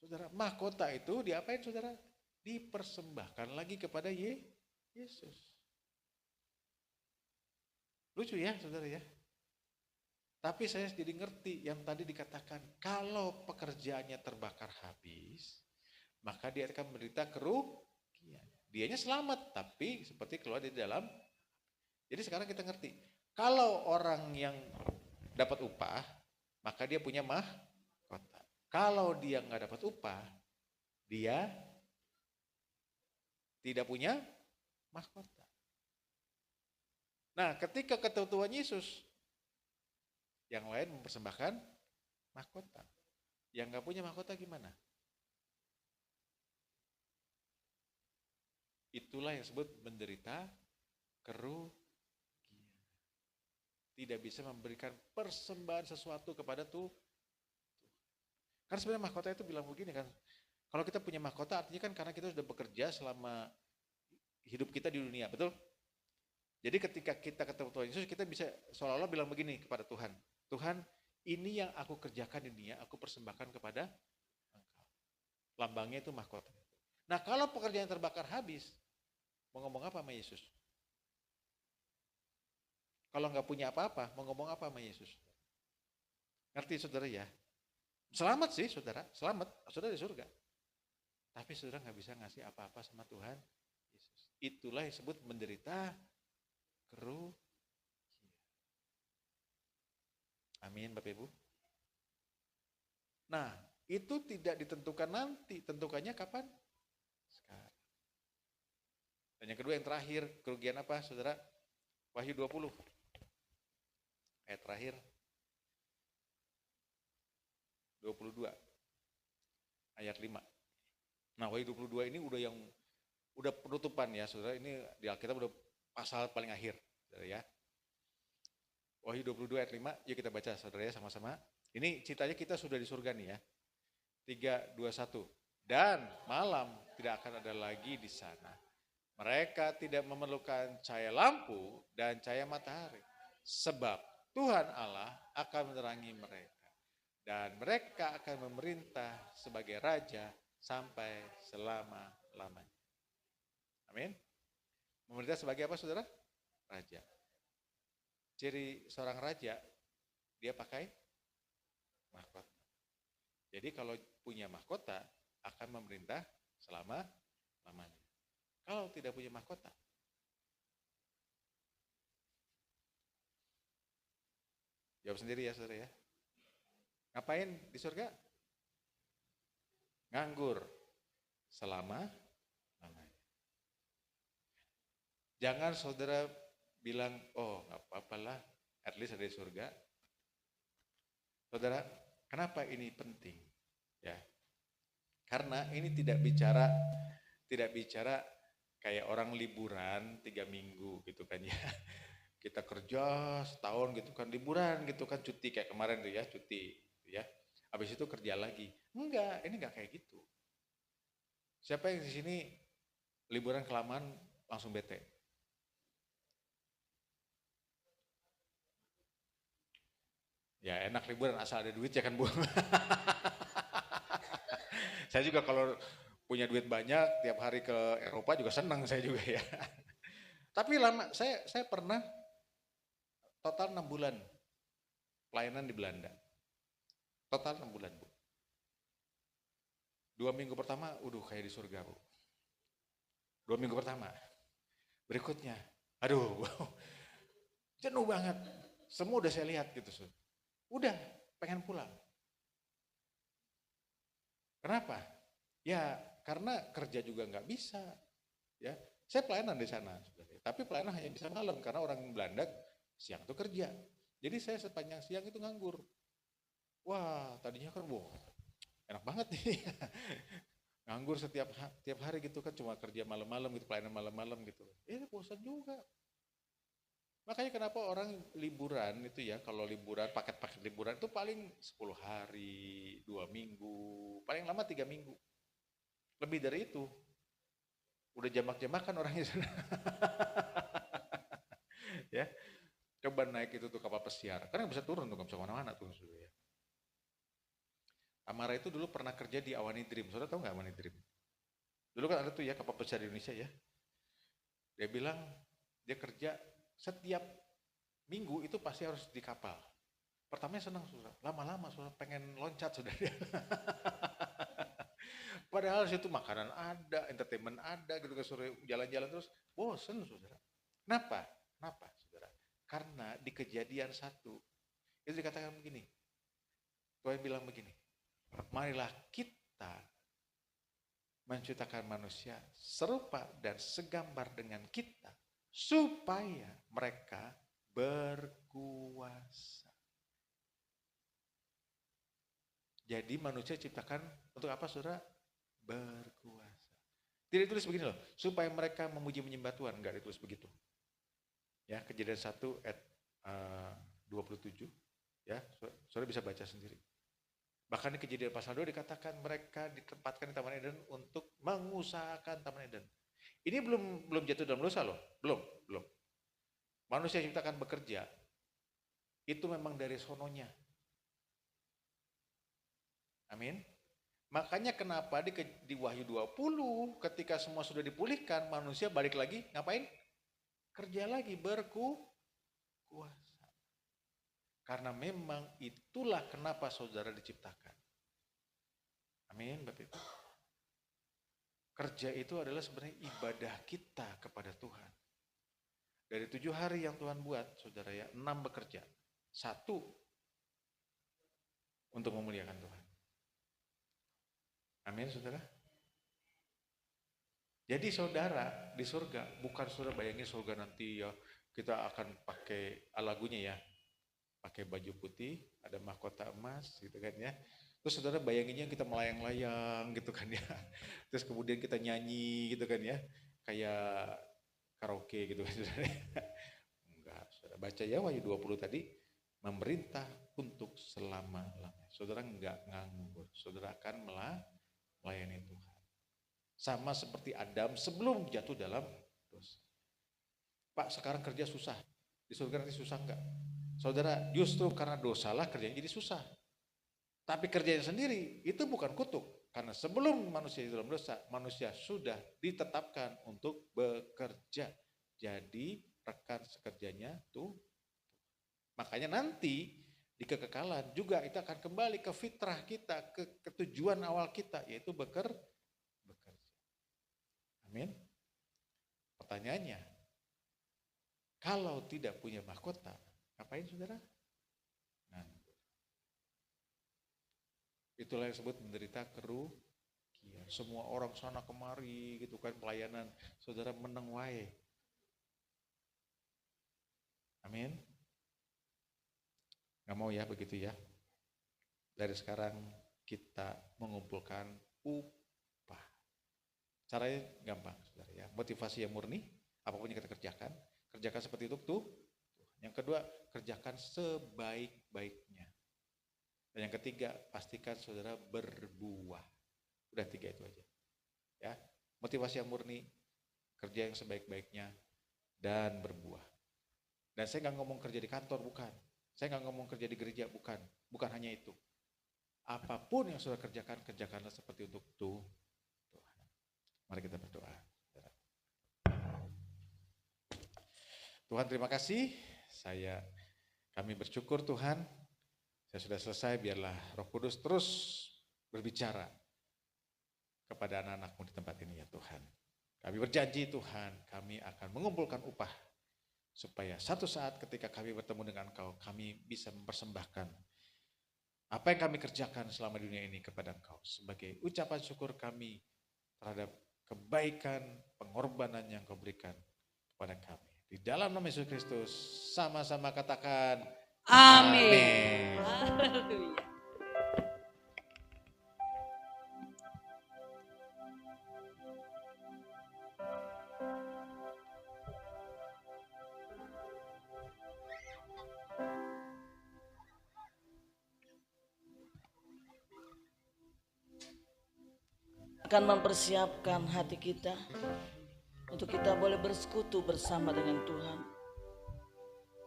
Speaker 1: saudara, mahkota itu diapain saudara? Dipersembahkan lagi kepada Yesus. Lucu ya saudara ya. Tapi saya jadi ngerti yang tadi dikatakan, kalau pekerjaannya terbakar habis, maka dia akan menderita kerugian. Dianya selamat, tapi seperti keluar dari dalam. Jadi sekarang kita ngerti, kalau orang yang dapat upah, maka dia punya mahkota. Kalau dia nggak dapat upah, dia tidak punya mahkota. Nah, ketika ketemu Tuhan Yesus, yang lain mempersembahkan mahkota. Yang nggak punya mahkota gimana? Itulah yang disebut menderita kerugian. Tidak bisa memberikan persembahan sesuatu kepada Tuhan. Kan sebenarnya mahkota itu bilang begini kan, kalau kita punya mahkota artinya kan karena kita sudah bekerja selama hidup kita di dunia, betul? Jadi ketika kita ketemu Tuhan Yesus, kita bisa seolah-olah bilang begini kepada Tuhan, Tuhan, ini yang aku kerjakan di dunia, aku persembahkan kepada Engkau. Lambangnya itu mahkota. Nah, kalau pekerjaan terbakar habis, mau ngomong apa sama Yesus? Kalau nggak punya apa-apa, mau ngomong apa sama Yesus? Ngerti saudara ya? Selamat sih saudara, selamat, saudara di surga. Tapi saudara nggak bisa ngasih apa-apa sama Tuhan Yesus. Itulah yang disebut menderita kerugian. Amin Bapak Ibu. Nah, itu tidak ditentukan nanti, tentukannya kapan? Sekarang. Dan yang kedua yang terakhir, kerugian apa saudara? Wahyu 20. Ayat terakhir. 22. Ayat 5. Nah, Wahyu 22 ini udah penutupan ya saudara, ini di Alkitab udah pasal paling akhir, saudara ya. Wahyu 22 ayat 5, yuk kita baca saudara ya sama-sama. Ini ceritanya kita sudah di surga nih ya. 3, 2, 1. Dan malam tidak akan ada lagi di sana. Mereka tidak memerlukan cahaya lampu dan cahaya matahari. Sebab Tuhan Allah akan menerangi mereka. Dan mereka akan memerintah sebagai raja sampai selama-lamanya. Amin. Memerintah sebagai apa saudara? Raja. Ciri seorang raja, dia pakai mahkota. Jadi kalau punya mahkota, akan memerintah selama-lamanya. Kalau tidak punya mahkota, jawab sendiri ya saudara ya. Ngapain di surga? Nganggur selama-lamanya. Jangan saudara bilang, oh gak apa-apalah, at least ada di surga. Saudara, kenapa ini penting? Ya, karena ini tidak bicara kayak orang liburan 3 minggu gitu kan ya. Kita kerja setahun gitu kan, liburan gitu kan, cuti kayak kemarin tuh ya, cuti ya. Habis itu kerja lagi. Enggak, ini enggak kayak gitu. Siapa yang di sini liburan kelamaan langsung bete? Ya enak liburan asal ada duit ya kan Bu. Saya juga kalau punya duit banyak tiap hari ke Eropa juga senang saya juga ya. Tapi lama saya pernah total 6 bulan pelayanan di Belanda. Total 6 bulan Bu. 2 minggu pertama kayak di surga Bu. 2 minggu pertama. Berikutnya, aduh jenuh banget. Semua udah saya lihat gitu. Udah pengen pulang. Kenapa? Ya karena kerja juga nggak bisa. Ya, saya pelayanan di sana. Tapi pelayanan hanya bisa malam karena orang Belanda siang itu kerja. Jadi saya sepanjang siang itu nganggur. Wah tadinya kan enak banget nih. Nganggur setiap hari gitu kan, cuma kerja malam-malam gitu, pelayanan malam-malam gitu. Bosan juga. Makanya kenapa orang liburan itu ya, kalau liburan, paket-paket liburan itu paling 10 hari, 2 minggu, paling lama 3 minggu. Lebih dari itu. Udah jamak-jamakan orangnya. Ya, coba naik itu tuh kapal pesiar. Karena bisa turun tuh, nggak bisa kemana-mana tuh. Ya. Amara itu dulu pernah kerja di Awani Dream. Saudara tahu nggak Awani Dream? Dulu kan ada tuh ya kapal pesiar di Indonesia ya. Dia bilang dia kerja setiap minggu itu pasti harus di kapal. Pertamanya senang saudara, lama-lama saudara pengen loncat saudara. Padahal situ makanan ada, entertainment ada gitu kan, sore jalan-jalan terus bosen saudara. Kenapa? Kenapa saudara? Karena di kejadian 1 itu dikatakan begini. Tuhan bilang begini, marilah kita menciptakan manusia serupa dan segambar dengan kita supaya mereka berkuasa. Jadi manusia ciptakan untuk apa saudara? Berkuasa. Tidak ditulis begini loh, supaya mereka memuji menyembah Tuhan, enggak ditulis begitu. Ya, Kejadian 1 ayat 27, ya, saudara bisa baca sendiri. Bahkan di Kejadian pasal 2 dikatakan mereka ditempatkan di Taman Eden untuk mengusahakan Taman Eden. Ini belum jatuh dalam dosa loh, belum. Manusia ciptakan bekerja, itu memang dari sononya. Amin. Makanya kenapa di Wahyu 20 ketika semua sudah dipulihkan, manusia balik lagi ngapain? Kerja lagi, berkuasa. Karena memang itulah kenapa saudara diciptakan. Amin, Bapak Ibu. Kerja itu adalah sebenarnya ibadah kita kepada Tuhan. Dari 7 hari yang Tuhan buat, saudara ya, 6 bekerja. 1 untuk memuliakan Tuhan. Amin, saudara. Jadi saudara di surga, bukan saudara bayangin surga nanti ya kita akan pakai lagunya ya, pakai baju putih, ada mahkota emas gitu kan ya. Terus saudara bayanginnya kita melayang-layang gitu kan ya. Terus kemudian kita nyanyi gitu kan ya, kayak karaoke gitu kan saudara. Enggak, saudara baca ya Wahyu 20 tadi, memerintah untuk selama-lamanya. Saudara enggak nganggur, saudara akan melayani Tuhan. Sama seperti Adam sebelum jatuh dalam dosa. Pak, sekarang kerja susah, di surga nanti susah enggak? Saudara, justru karena dosalah kerjanya jadi susah. Tapi kerjanya sendiri itu bukan kutuk. Karena sebelum manusia di dalam dosa, manusia sudah ditetapkan untuk bekerja. Jadi rekan sekerjanya tuh. Makanya nanti di kekekalan juga itu akan kembali ke fitrah kita, ke tujuan awal kita, yaitu bekerja. Amin. Pertanyaannya, kalau tidak punya mahkota, ngapain saudara? Nganggur. Itulah yang disebut menderita kerugian. Semua orang sana kemari gitu kan pelayanan, saudara meneng wae. Amin. Nggak mau ya begitu ya. Dari sekarang kita mengumpulkan upah. Caranya gampang, saudara ya. Motivasi yang murni, apapun yang kita kerjakan seperti itu tuh. Yang kedua, kerjakan sebaik-baiknya. Dan yang ketiga, pastikan saudara berbuah. Udah 3 itu aja. Ya, motivasi yang murni, kerja yang sebaik-baiknya, dan berbuah. Dan saya nggak ngomong kerja di kantor, bukan. Saya nggak ngomong kerja di gereja, bukan. Bukan hanya itu. Apapun yang saudara kerjakan, kerjakanlah seperti untuk Tuhan. Mari kita berdoa. Tuhan terima kasih, kami bersyukur Tuhan, saya sudah selesai, biarlah Roh Kudus terus berbicara kepada anak-anak-Mu di tempat ini ya Tuhan. Kami berjanji Tuhan, kami akan mengumpulkan upah, supaya satu saat ketika kami bertemu dengan Engkau, kami bisa mempersembahkan apa yang kami kerjakan selama dunia ini kepada Engkau, sebagai ucapan syukur kami terhadap kebaikan, pengorbanan yang Kau berikan kepada kami. Di dalam nama Yesus Kristus, sama-sama katakan amin. Haleluya.
Speaker 2: Akan mempersiapkan hati kita untuk kita boleh bersekutu bersama dengan Tuhan.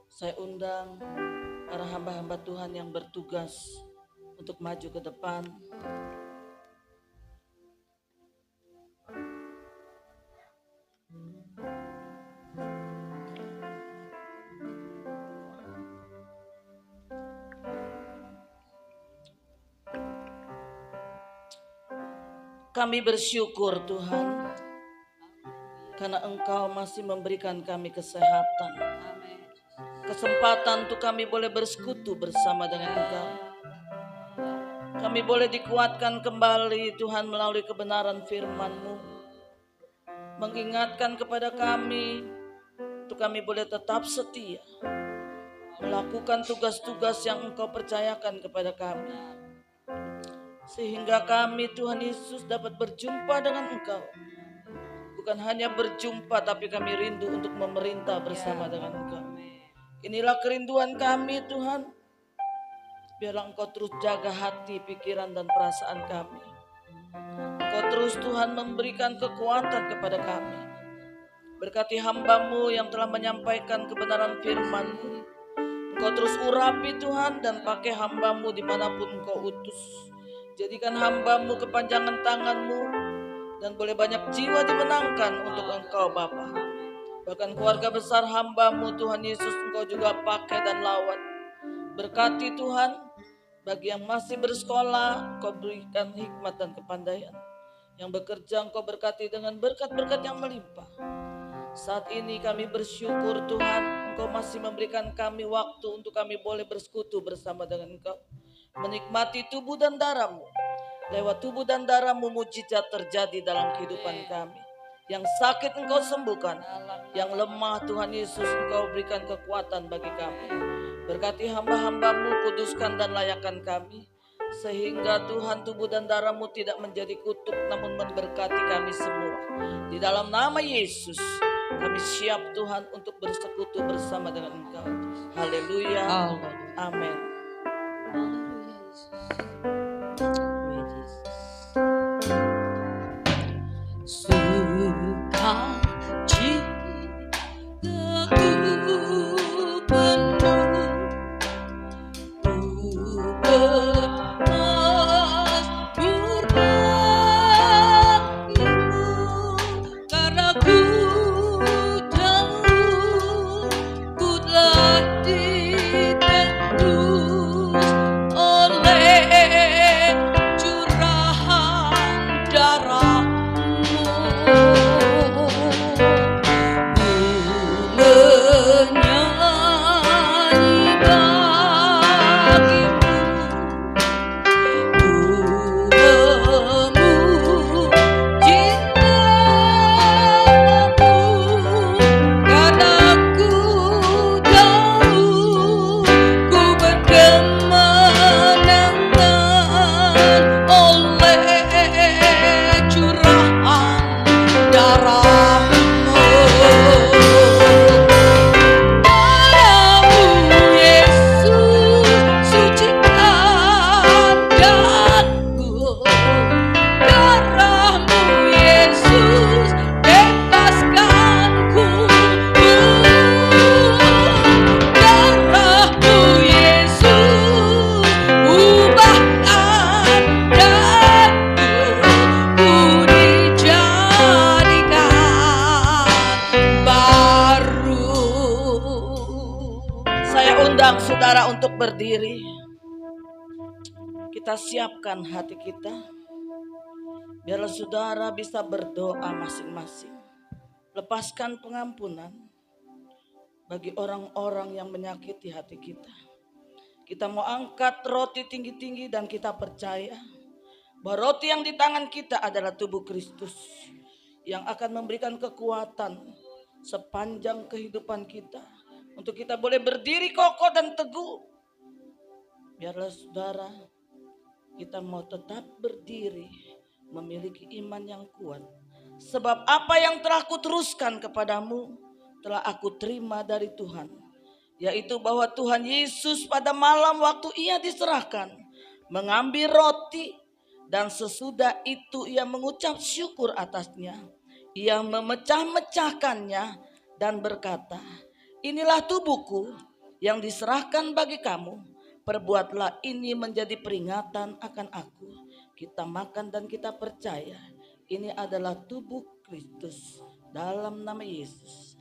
Speaker 2: Saya undang para hamba-hamba Tuhan yang bertugas untuk maju ke depan. Kami bersyukur Tuhan, karena Engkau masih memberikan kami kesehatan, kesempatan untuk kami boleh bersekutu bersama dengan Engkau. Kami boleh dikuatkan kembali Tuhan melalui kebenaran firman-Mu, mengingatkan kepada kami untuk kami boleh tetap setia melakukan tugas-tugas yang Engkau percayakan kepada kami, sehingga kami Tuhan Yesus dapat berjumpa dengan Engkau. Bukan hanya berjumpa, tapi kami rindu untuk memerintah bersama dengan Engkau. Inilah kerinduan kami Tuhan. Biarlah Engkau terus jaga hati, pikiran dan perasaan kami. Engkau terus Tuhan memberikan kekuatan kepada kami. Berkati hamba-Mu yang telah menyampaikan kebenaran firman-Mu. Engkau terus urapi Tuhan dan pakai hamba-Mu dimanapun Engkau utus. Jadikan hamba-Mu kepanjangan tangan-Mu dan boleh banyak jiwa dimenangkan untuk Engkau Bapa. Bahkan keluarga besar hamba-Mu Tuhan Yesus Engkau juga pakai dan lawat. Berkati Tuhan, bagi yang masih bersekolah Engkau berikan hikmat dan kepandaian. Yang bekerja Engkau berkati dengan berkat-berkat yang melimpah. Saat ini kami bersyukur Tuhan, Engkau masih memberikan kami waktu untuk kami boleh bersekutu bersama dengan Engkau. Menikmati tubuh dan darah-Mu. Lewat tubuh dan darah-Mu mujizat terjadi dalam kehidupan kami. Yang sakit Engkau sembuhkan, yang lemah Tuhan Yesus Engkau berikan kekuatan bagi kami. Berkati hamba-hamba-Mu, kuduskan dan layakan kami, sehingga Tuhan tubuh dan darah-Mu tidak menjadi kutuk, namun memberkati kami semua. Di dalam nama Yesus kami siap Tuhan untuk bersekutu bersama dengan Engkau. Haleluya. Amin. Saudara untuk berdiri, kita siapkan hati kita, biarlah saudara bisa berdoa masing-masing. Lepaskan pengampunan bagi orang-orang yang menyakiti hati kita. Kita mau angkat roti tinggi-tinggi dan kita percaya bahwa roti yang di tangan kita adalah tubuh Kristus yang akan memberikan kekuatan sepanjang kehidupan kita. Untuk kita boleh berdiri kokoh dan teguh. Biarlah saudara, kita mau tetap berdiri, memiliki iman yang kuat. Sebab apa yang telah kuteruskan kepadamu, telah aku terima dari Tuhan. Yaitu bahwa Tuhan Yesus pada malam waktu ia diserahkan, mengambil roti, dan sesudah itu ia mengucap syukur atasnya. Ia memecah-mecahkannya dan berkata, inilah tubuhku yang diserahkan bagi kamu. Perbuatlah ini menjadi peringatan akan aku. Kita makan dan kita percaya. Ini adalah tubuh Kristus dalam nama Yesus.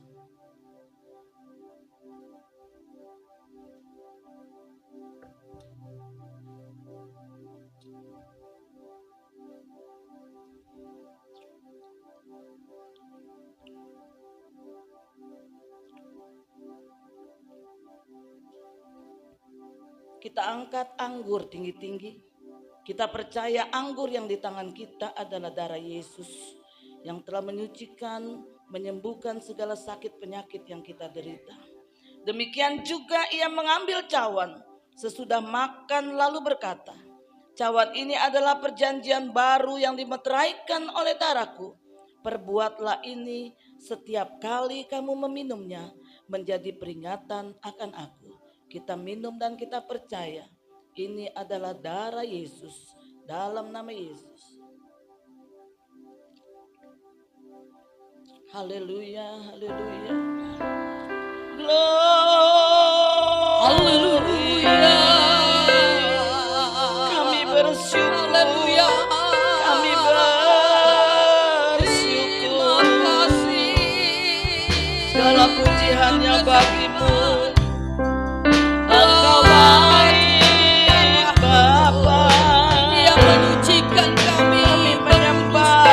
Speaker 2: Kita angkat anggur tinggi-tinggi. Kita percaya anggur yang di tangan kita adalah darah Yesus yang telah menyucikan, menyembuhkan segala sakit penyakit yang kita derita. Demikian juga ia mengambil cawan sesudah makan lalu berkata, cawan ini adalah perjanjian baru yang dimeteraikan oleh darahku. Perbuatlah ini setiap kali kamu meminumnya menjadi peringatan akan aku. Kita minum dan kita percaya ini adalah darah Yesus dalam nama Yesus. Haleluya, haleluya. Haleluya. Kami bersyukur. Haleluya. Kami bersyukur. Segala puji hanya bagimu. Engkau baik Bapa yang menyucikan kami. Kami menyembah,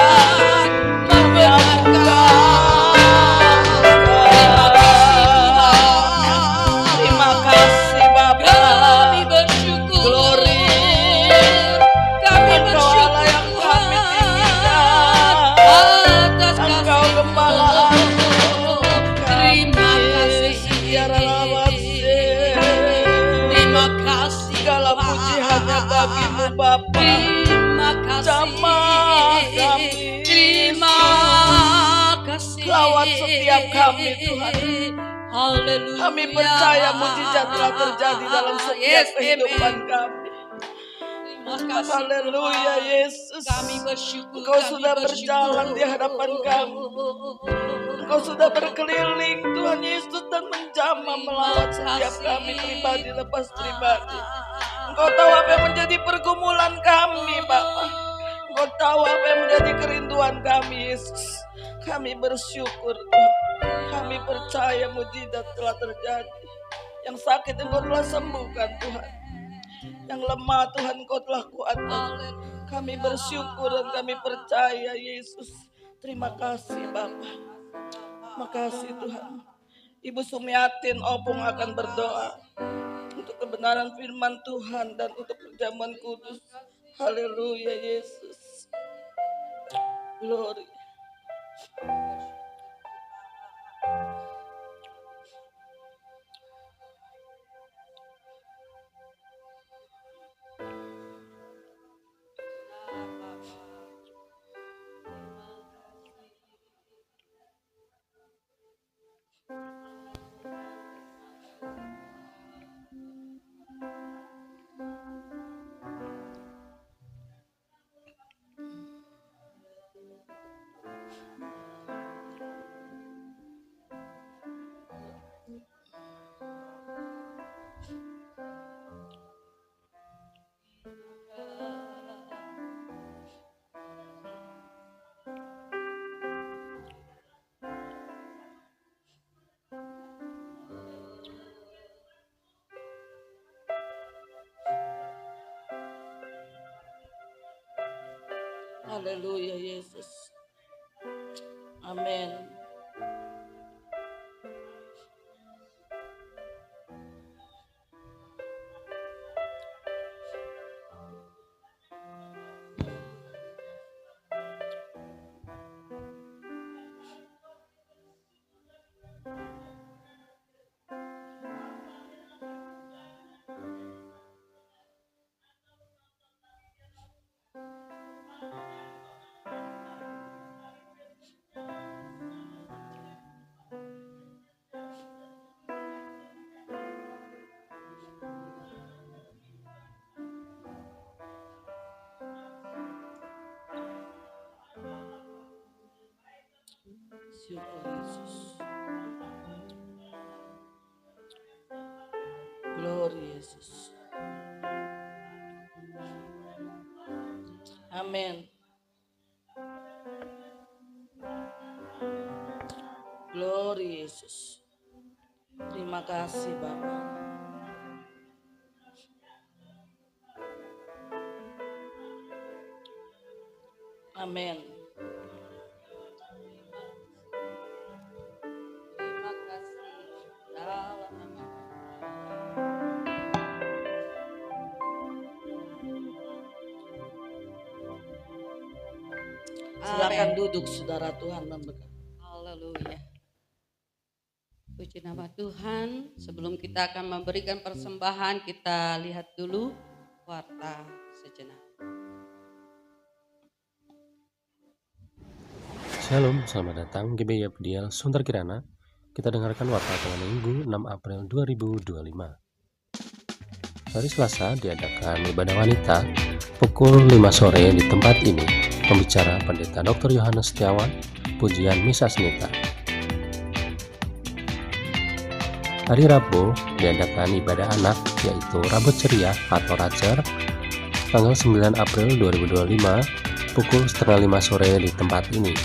Speaker 2: membenarkan. Terima kasih Bapa. Kami bersyukur. Glory. Kami bersyukur yang kami tinggikan. Atas Engkau gembala. Terima kasih. Terima kasih. Segala puji hanya bagimu Bapa. Terima kasih. Terima kasih. Lawat setiap kami Tuhan. Haleluya. Kami percaya mujizat telah terjadi dalam setiap kehidupan kami. Haleluya Yesus. Kami bersyukur. Engkau sudah berjalan di hadapan kami. Engkau sudah berkeliling Tuhan Yesus dan menjamah melawat setiap kami pribadi lepas pribadi. Engkau tahu apa yang menjadi pergumulan kami Bapa. Engkau tahu apa yang menjadi kerinduan kami Yesus. Kami bersyukur Tuhan. Kami percaya mujizat telah terjadi. Yang sakit Engkau telah sembuhkan Tuhan. Yang lemah Tuhan Engkau telah kuatkan. Kami bersyukur dan kami percaya Yesus. Terima kasih Bapa. Makasih Tuhan. Ibu Sumiatin Opung akan berdoa untuk kebenaran firman Tuhan dan untuk perjamuan kudus. Haleluya Yesus. Glory. Haleluya Yesus. Amin. Syukur Yesus. Glory Yesus. Amin. Glory Yesus. Terima kasih Bapak. Amin. Terima kasih. Dalam nama. Silakan duduk saudara, Tuhan memberkati.
Speaker 3: Haleluya. Puji nama Tuhan. Sebelum kita akan memberikan persembahan, kita lihat dulu warta sejenak.
Speaker 4: Shalom, selamat datang GBI Abdiel Sunter Kirana. Kita dengarkan warta tanggal Minggu 6 April 2025. Hari Selasa diadakan ibadah wanita pukul 5 sore di tempat ini. Pembicara Pendeta Dr. Yohanes Setiawan, pujian Misa Senita. Hari Rabu diadakan ibadah anak yaitu Rabot Ceria atau Racer tanggal 9 April 2025 pukul setengah 5 sore di tempat ini.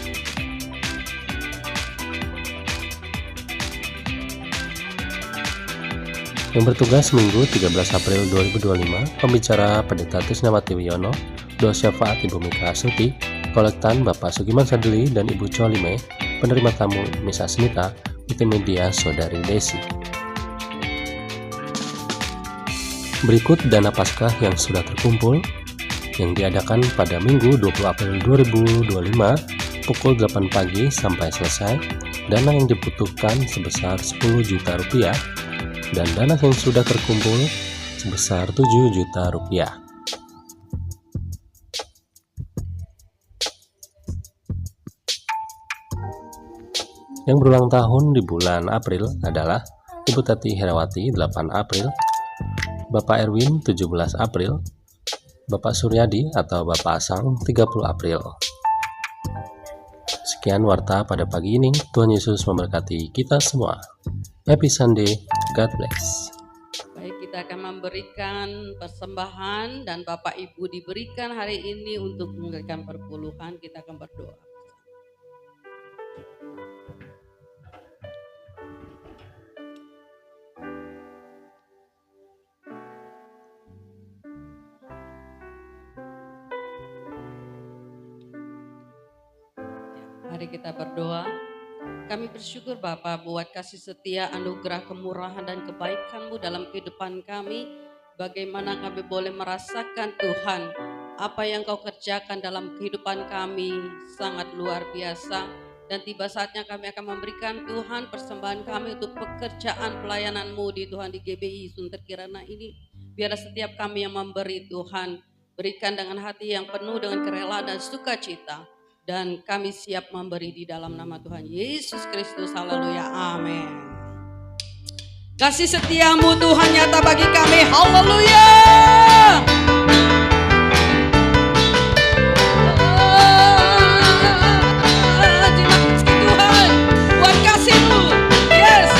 Speaker 4: Yang bertugas Minggu 13 April 2025, pembicara Pendeta Tisnawati Wiono, doa syafaat Ibu Mika Asuti, kolektan Bapak Sugiman Sadeli dan Ibu Colime, penerima tamu Misa Senita, multimedia Saudari Desi. Berikut dana Paskah yang sudah terkumpul, yang diadakan pada Minggu 20 April 2025, pukul 8 pagi sampai selesai, dana yang dibutuhkan sebesar 10 juta rupiah, dan dana yang sudah terkumpul sebesar 7 juta rupiah. Yang berulang tahun di bulan April adalah Ibu Tati Herawati 8 April, Bapak Erwin 17 April, Bapak Suryadi atau Bapak Asang 30 April. Sekian warta pada pagi ini. Tuhan Yesus memberkati kita semua. Happy Sunday, God bless.
Speaker 3: Baik, kita akan memberikan persembahan dan Bapak Ibu diberikan hari ini untuk memberikan perpuluhan. Kita akan berdoa. Mari kita berdoa. Kami bersyukur Bapa buat kasih setia, anugerah, kemurahan dan kebaikan-Mu dalam kehidupan kami. Bagaimana kami boleh merasakan Tuhan, apa yang Kau kerjakan dalam kehidupan kami sangat luar biasa. Dan tiba saatnya kami akan memberikan Tuhan persembahan kami untuk pekerjaan pelayanan-Mu di Tuhan di GBI Sunter Kirana ini. Biar setiap kami yang memberi Tuhan, berikan dengan hati yang penuh dengan kerelaan dan sukacita. Dan kami siap memberi di dalam nama Tuhan Yesus Kristus. Haleluya. Amin. Kasih setia-Mu Tuhan nyata bagi kami. Haleluya. Terima kasih Tuhan buat kasih-Mu. Yes.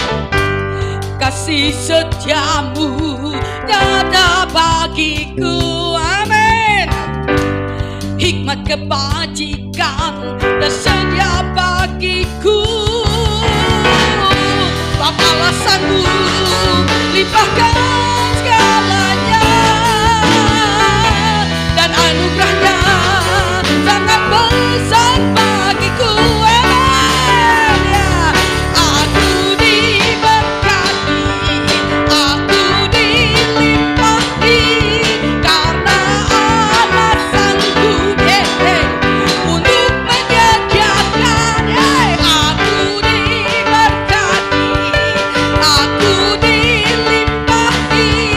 Speaker 3: Kasih setia-Mu nyata bagiku. Amin. Hikmat kebajikan tersedia bagiku. Bapa alasanmu limpahkan segalanya, dan anugerahnya sangat besar bagiku. Amen. Ya. Aku diberkati, aku dilimpahi karena alasanku untuk menyediakan. Aku diberkati, aku dilimpahi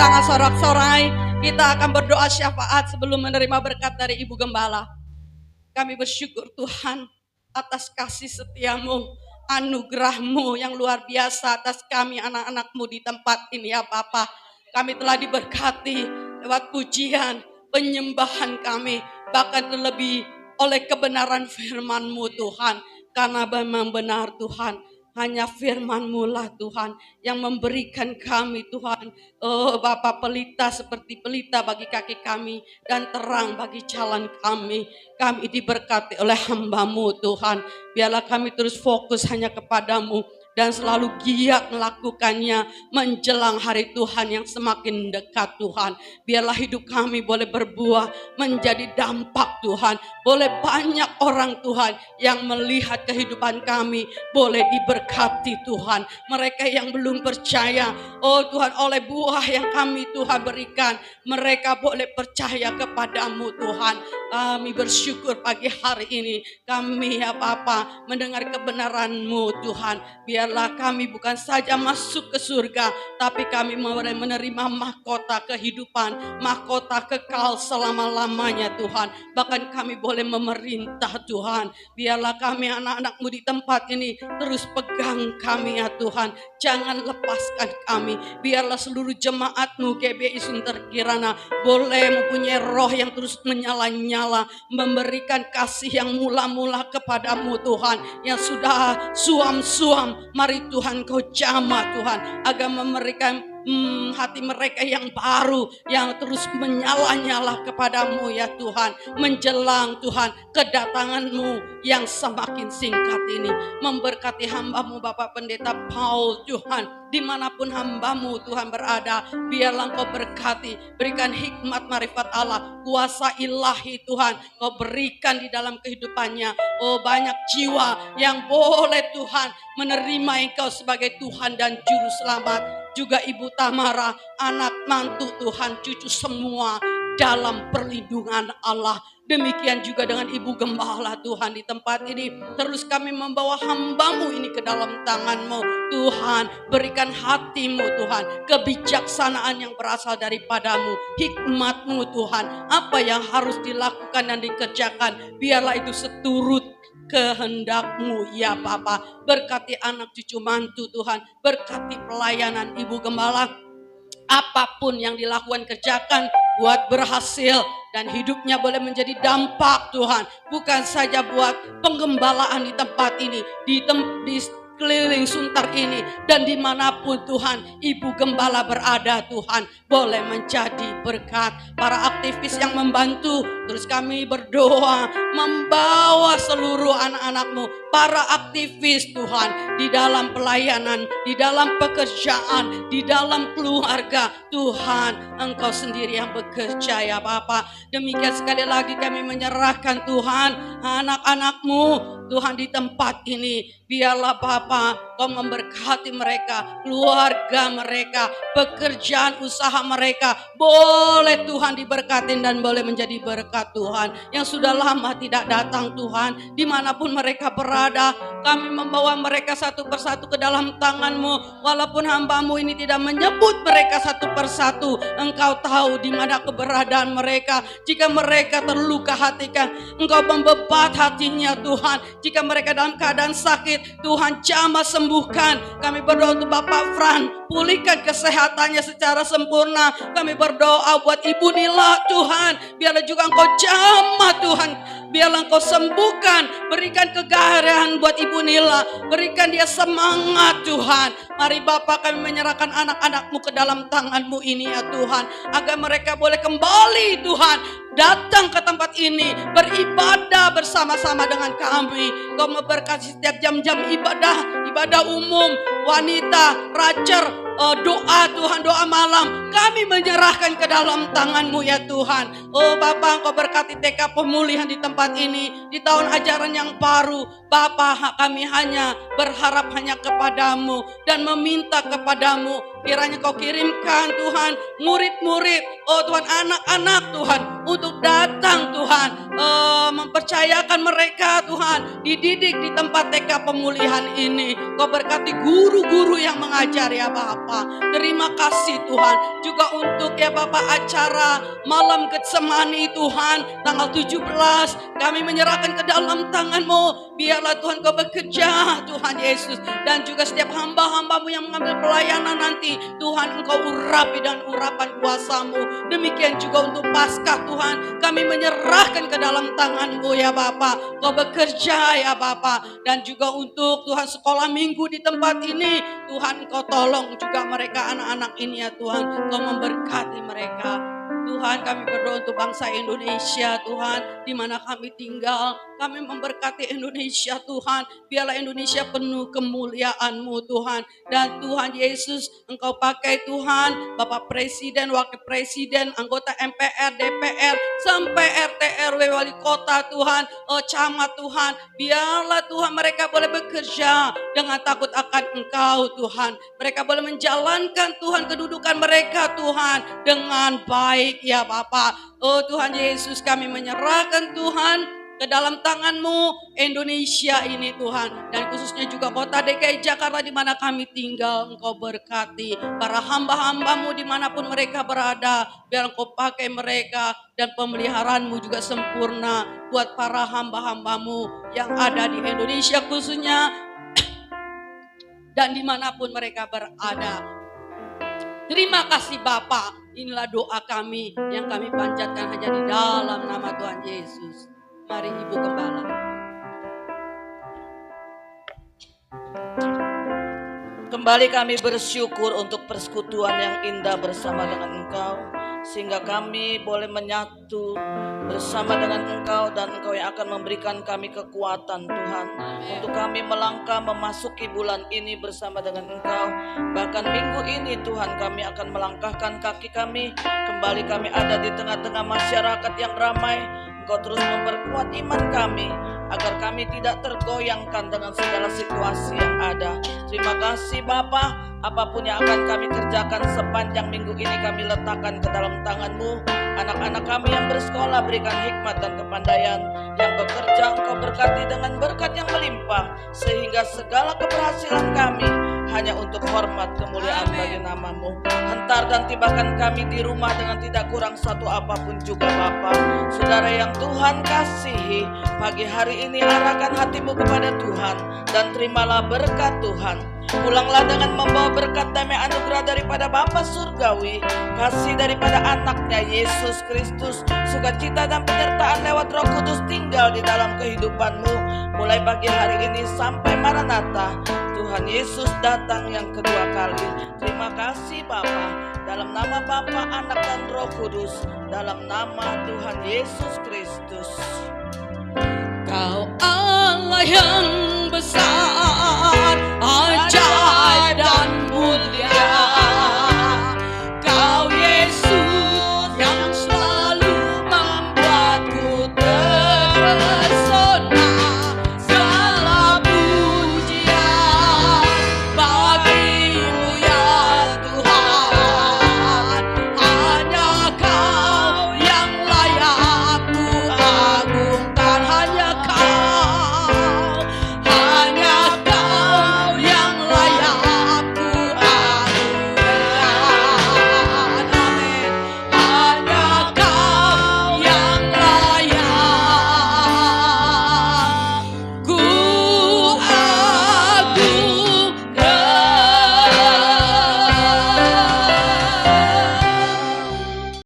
Speaker 3: tangan sorak-sorai. Kita akan berdoa syafaat sebelum menerima berkat dari Ibu Gembala. Kami bersyukur Tuhan atas kasih setiamu, anugerahmu yang luar biasa atas kami anak-anakmu di tempat ini ya Bapa. Kami telah diberkati lewat pujian, penyembahan kami, bahkan terlebih oleh kebenaran firman-Mu Tuhan. Karena memang benar Tuhan, hanya firman-Mu lah Tuhan yang memberikan kami Tuhan, oh Bapa, pelita seperti pelita bagi kaki kami dan terang bagi jalan kami. Kami diberkati oleh hamba-Mu Tuhan. Biarlah kami terus fokus hanya kepadamu dan selalu giat melakukannya menjelang hari Tuhan yang semakin dekat Tuhan. Biarlah hidup kami boleh berbuah menjadi dampak Tuhan. Boleh banyak orang Tuhan yang melihat kehidupan kami boleh diberkati Tuhan. Mereka yang belum percaya, oh Tuhan, oleh buah yang kami Tuhan berikan, mereka boleh percaya kepadamu Tuhan. Kami bersyukur pagi hari ini kami ya Bapa mendengar kebenaran-Mu Tuhan. Biarlah kami bukan saja masuk ke surga, tapi kami menerima mahkota kehidupan, mahkota kekal selama-lamanya Tuhan. Bahkan kami boleh memerintah Tuhan. Biarlah kami anak-anak-Mu di tempat ini terus pegang kami ya Tuhan. Jangan lepaskan kami. Biarlah seluruh jemaat-Mu GBI Sunter Kirana boleh mempunyai roh yang terus menyala-nyala, memberikan kasih yang mula-mula kepadamu Tuhan, yang sudah suam-suam. Mari Tuhan Kau jamah Tuhan, agar memberikan hati mereka yang baru, yang terus menyala-nyala kepadamu ya Tuhan. Menjelang Tuhan kedatangan-Mu yang semakin singkat ini. Memberkati hamba-Mu Bapak Pendeta Paul Tuhan, dimanapun hamba-Mu Tuhan berada, biarlah Kau berkati, berikan hikmat marifat Allah, kuasa ilahi Tuhan Kau berikan di dalam kehidupannya. Oh, banyak jiwa yang boleh Tuhan menerima Engkau sebagai Tuhan dan Juru Selamat. Juga Ibu Tamara, anak mantu Tuhan, cucu semua dalam perlindungan Allah. Demikian juga dengan Ibu Gembala Tuhan di tempat ini. Terus kami membawa hamba-Mu ini ke dalam tangan-Mu Tuhan. Berikan hati-Mu Tuhan, kebijaksanaan yang berasal daripada-Mu, hikmat-Mu Tuhan. Apa yang harus dilakukan dan dikerjakan, biarlah itu seturut kehendak-Mu ya Bapa. Berkati anak cucu mantu Tuhan, berkati pelayanan Ibu Gembala. Apapun yang dilakukan kerjakan buat berhasil dan hidupnya boleh menjadi dampak Tuhan. Bukan saja buat penggembalaan di tempat ini, di keliling Sunter ini, dan dimanapun Tuhan Ibu Gembala berada Tuhan, boleh menjadi berkat. Para aktivis yang membantu, terus kami berdoa membawa seluruh anak-anak-Mu, para aktivis Tuhan, di dalam pelayanan, di dalam pekerjaan, di dalam keluarga Tuhan, Engkau sendiri yang bekerja ya Bapa. Demikian sekali lagi kami menyerahkan Tuhan anak-anak-Mu Tuhan di tempat ini. Biarlah Bapa Kau memberkati mereka, keluarga mereka, pekerjaan usaha mereka, boleh Tuhan diberkatin dan boleh menjadi berkat Tuhan. Yang sudah lama tidak datang Tuhan, dimanapun mereka berada, kami membawa mereka satu persatu ke dalam tangan-Mu. Walaupun hamba-Mu ini tidak menyebut mereka satu persatu, Engkau tahu di mana keberadaan mereka. Jika mereka terluka hatikan, Engkau membebat hatinya Tuhan. Jika mereka dalam keadaan sakit, Tuhan jamah sembuhkan. Kami berdoa untuk Bapak Fran, pulihkan kesehatannya secara sempurna. Kami berdoa buat Ibu Nila Tuhan, biarlah juga Engkau jamah Tuhan, biarlah Engkau sembuhkan. Berikan kegagahan buat Ibu Nila, berikan dia semangat Tuhan. Mari Bapak, kami menyerahkan anak-anak-Mu ke dalam tangan-Mu ini ya Tuhan, agar mereka boleh kembali Tuhan, datang ke tempat ini, beribadah bersama-sama dengan kami. Kau memberkati setiap jam-jam ibadah umum, wanita, racer, doa Tuhan, doa malam, kami menyerahkan ke dalam tangan-Mu ya Tuhan. Oh Bapa, Engkau berkati TK pemulihan di tempat ini, di tahun ajaran yang baru. Bapa, kami hanya berharap hanya kepadamu dan meminta kepadamu, kiranya Kau kirimkan Tuhan murid-murid, oh Tuhan, anak-anak Tuhan, untuk datang Tuhan, mempercayakan mereka Tuhan, dididik di tempat TK pemulihan ini. Kau berkati guru-guru yang mengajar ya Bapa. Terima kasih Tuhan, juga untuk ya Bapa acara malam Getsemani Tuhan, tanggal 17, kami menyerahkan ke dalam tangan-Mu. Biarlah Tuhan Kau bekerja Tuhan Yesus, dan juga setiap hamba-hamba-Mu yang mengambil pelayanan nanti, Tuhan Engkau urapi dan urapan kuasa-Mu. Demikian juga untuk Paskah Tuhan, kami menyerahkan ke dalam tangan-Mu ya Bapa. Kau bekerja ya Bapa, dan juga untuk Tuhan sekolah minggu di tempat ini, Tuhan Engkau tolong juga mereka anak-anak ini ya Tuhan. Kau memberkati mereka. Tuhan, kami berdoa untuk bangsa Indonesia Tuhan, di mana kami tinggal. Kami memberkati Indonesia Tuhan. Biarlah Indonesia penuh kemuliaan-Mu Tuhan. Dan Tuhan Yesus, Engkau pakai Tuhan Bapak Presiden, Wakil Presiden, anggota MPR, DPR, sampai RT RW wali kota Tuhan, camat Tuhan. Biarlah Tuhan mereka boleh bekerja dengan takut akan Engkau Tuhan. Mereka boleh menjalankan Tuhan kedudukan mereka Tuhan dengan baik ya Bapa. Oh Tuhan Yesus, kami menyerahkan Tuhan ke dalam tangan-Mu Indonesia ini Tuhan, dan khususnya juga kota DKI Jakarta di mana kami tinggal. Engkau berkati para hamba-hamba-Mu dimanapun mereka berada. Biar Engkau pakai mereka, dan pemeliharaan-Mu juga sempurna buat para hamba-hamba-Mu yang ada di Indonesia khususnya, dan dimanapun mereka berada. Terima kasih Bapa. Inilah doa kami yang kami panjatkan hanya di dalam nama Tuhan Yesus. Mari Ibu Gembala.
Speaker 2: Kembali kami bersyukur untuk persekutuan yang indah bersama dengan Engkau, sehingga kami boleh menyatu bersama dengan Engkau, dan Engkau yang akan memberikan kami kekuatan Tuhan.
Speaker 3: Amen.
Speaker 2: Untuk kami melangkah memasuki bulan ini bersama dengan Engkau. Bahkan minggu ini Tuhan, kami akan melangkahkan kaki kami. Kembali kami ada di tengah-tengah masyarakat yang ramai. Engkau terus memperkuat iman kami, agar kami tidak tergoyangkan dengan segala situasi yang ada. Terima kasih Bapa. Apapun yang akan kami kerjakan sepanjang minggu ini, kami letakkan ke dalam tangan-Mu. Anak-anak kami yang bersekolah, berikan hikmat dan kepandaian. Yang bekerja, Engkau berkati dengan berkat yang melimpah, sehingga segala keberhasilan kami hanya untuk hormat kemuliaan bagi nama-Mu. Hentar dan tibakan kami di rumah dengan tidak kurang satu apapun juga Bapa. Saudara yang Tuhan kasihi, pagi hari ini arahkan hatimu kepada Tuhan, dan terimalah berkat Tuhan. Pulanglah dengan membawa berkat damai anugerah daripada Bapa Surgawi, kasih daripada anaknya Yesus Kristus, sukacita dan penyertaan lewat Roh Kudus tinggal di dalam kehidupanmu, mulai pagi hari ini sampai Maranatha. Tuhan Yesus datang yang kedua kali. Terima kasih Bapa, dalam nama Bapa, Anak dan Roh Kudus, dalam nama Tuhan Yesus Kristus.
Speaker 3: Kau Allah yang besar,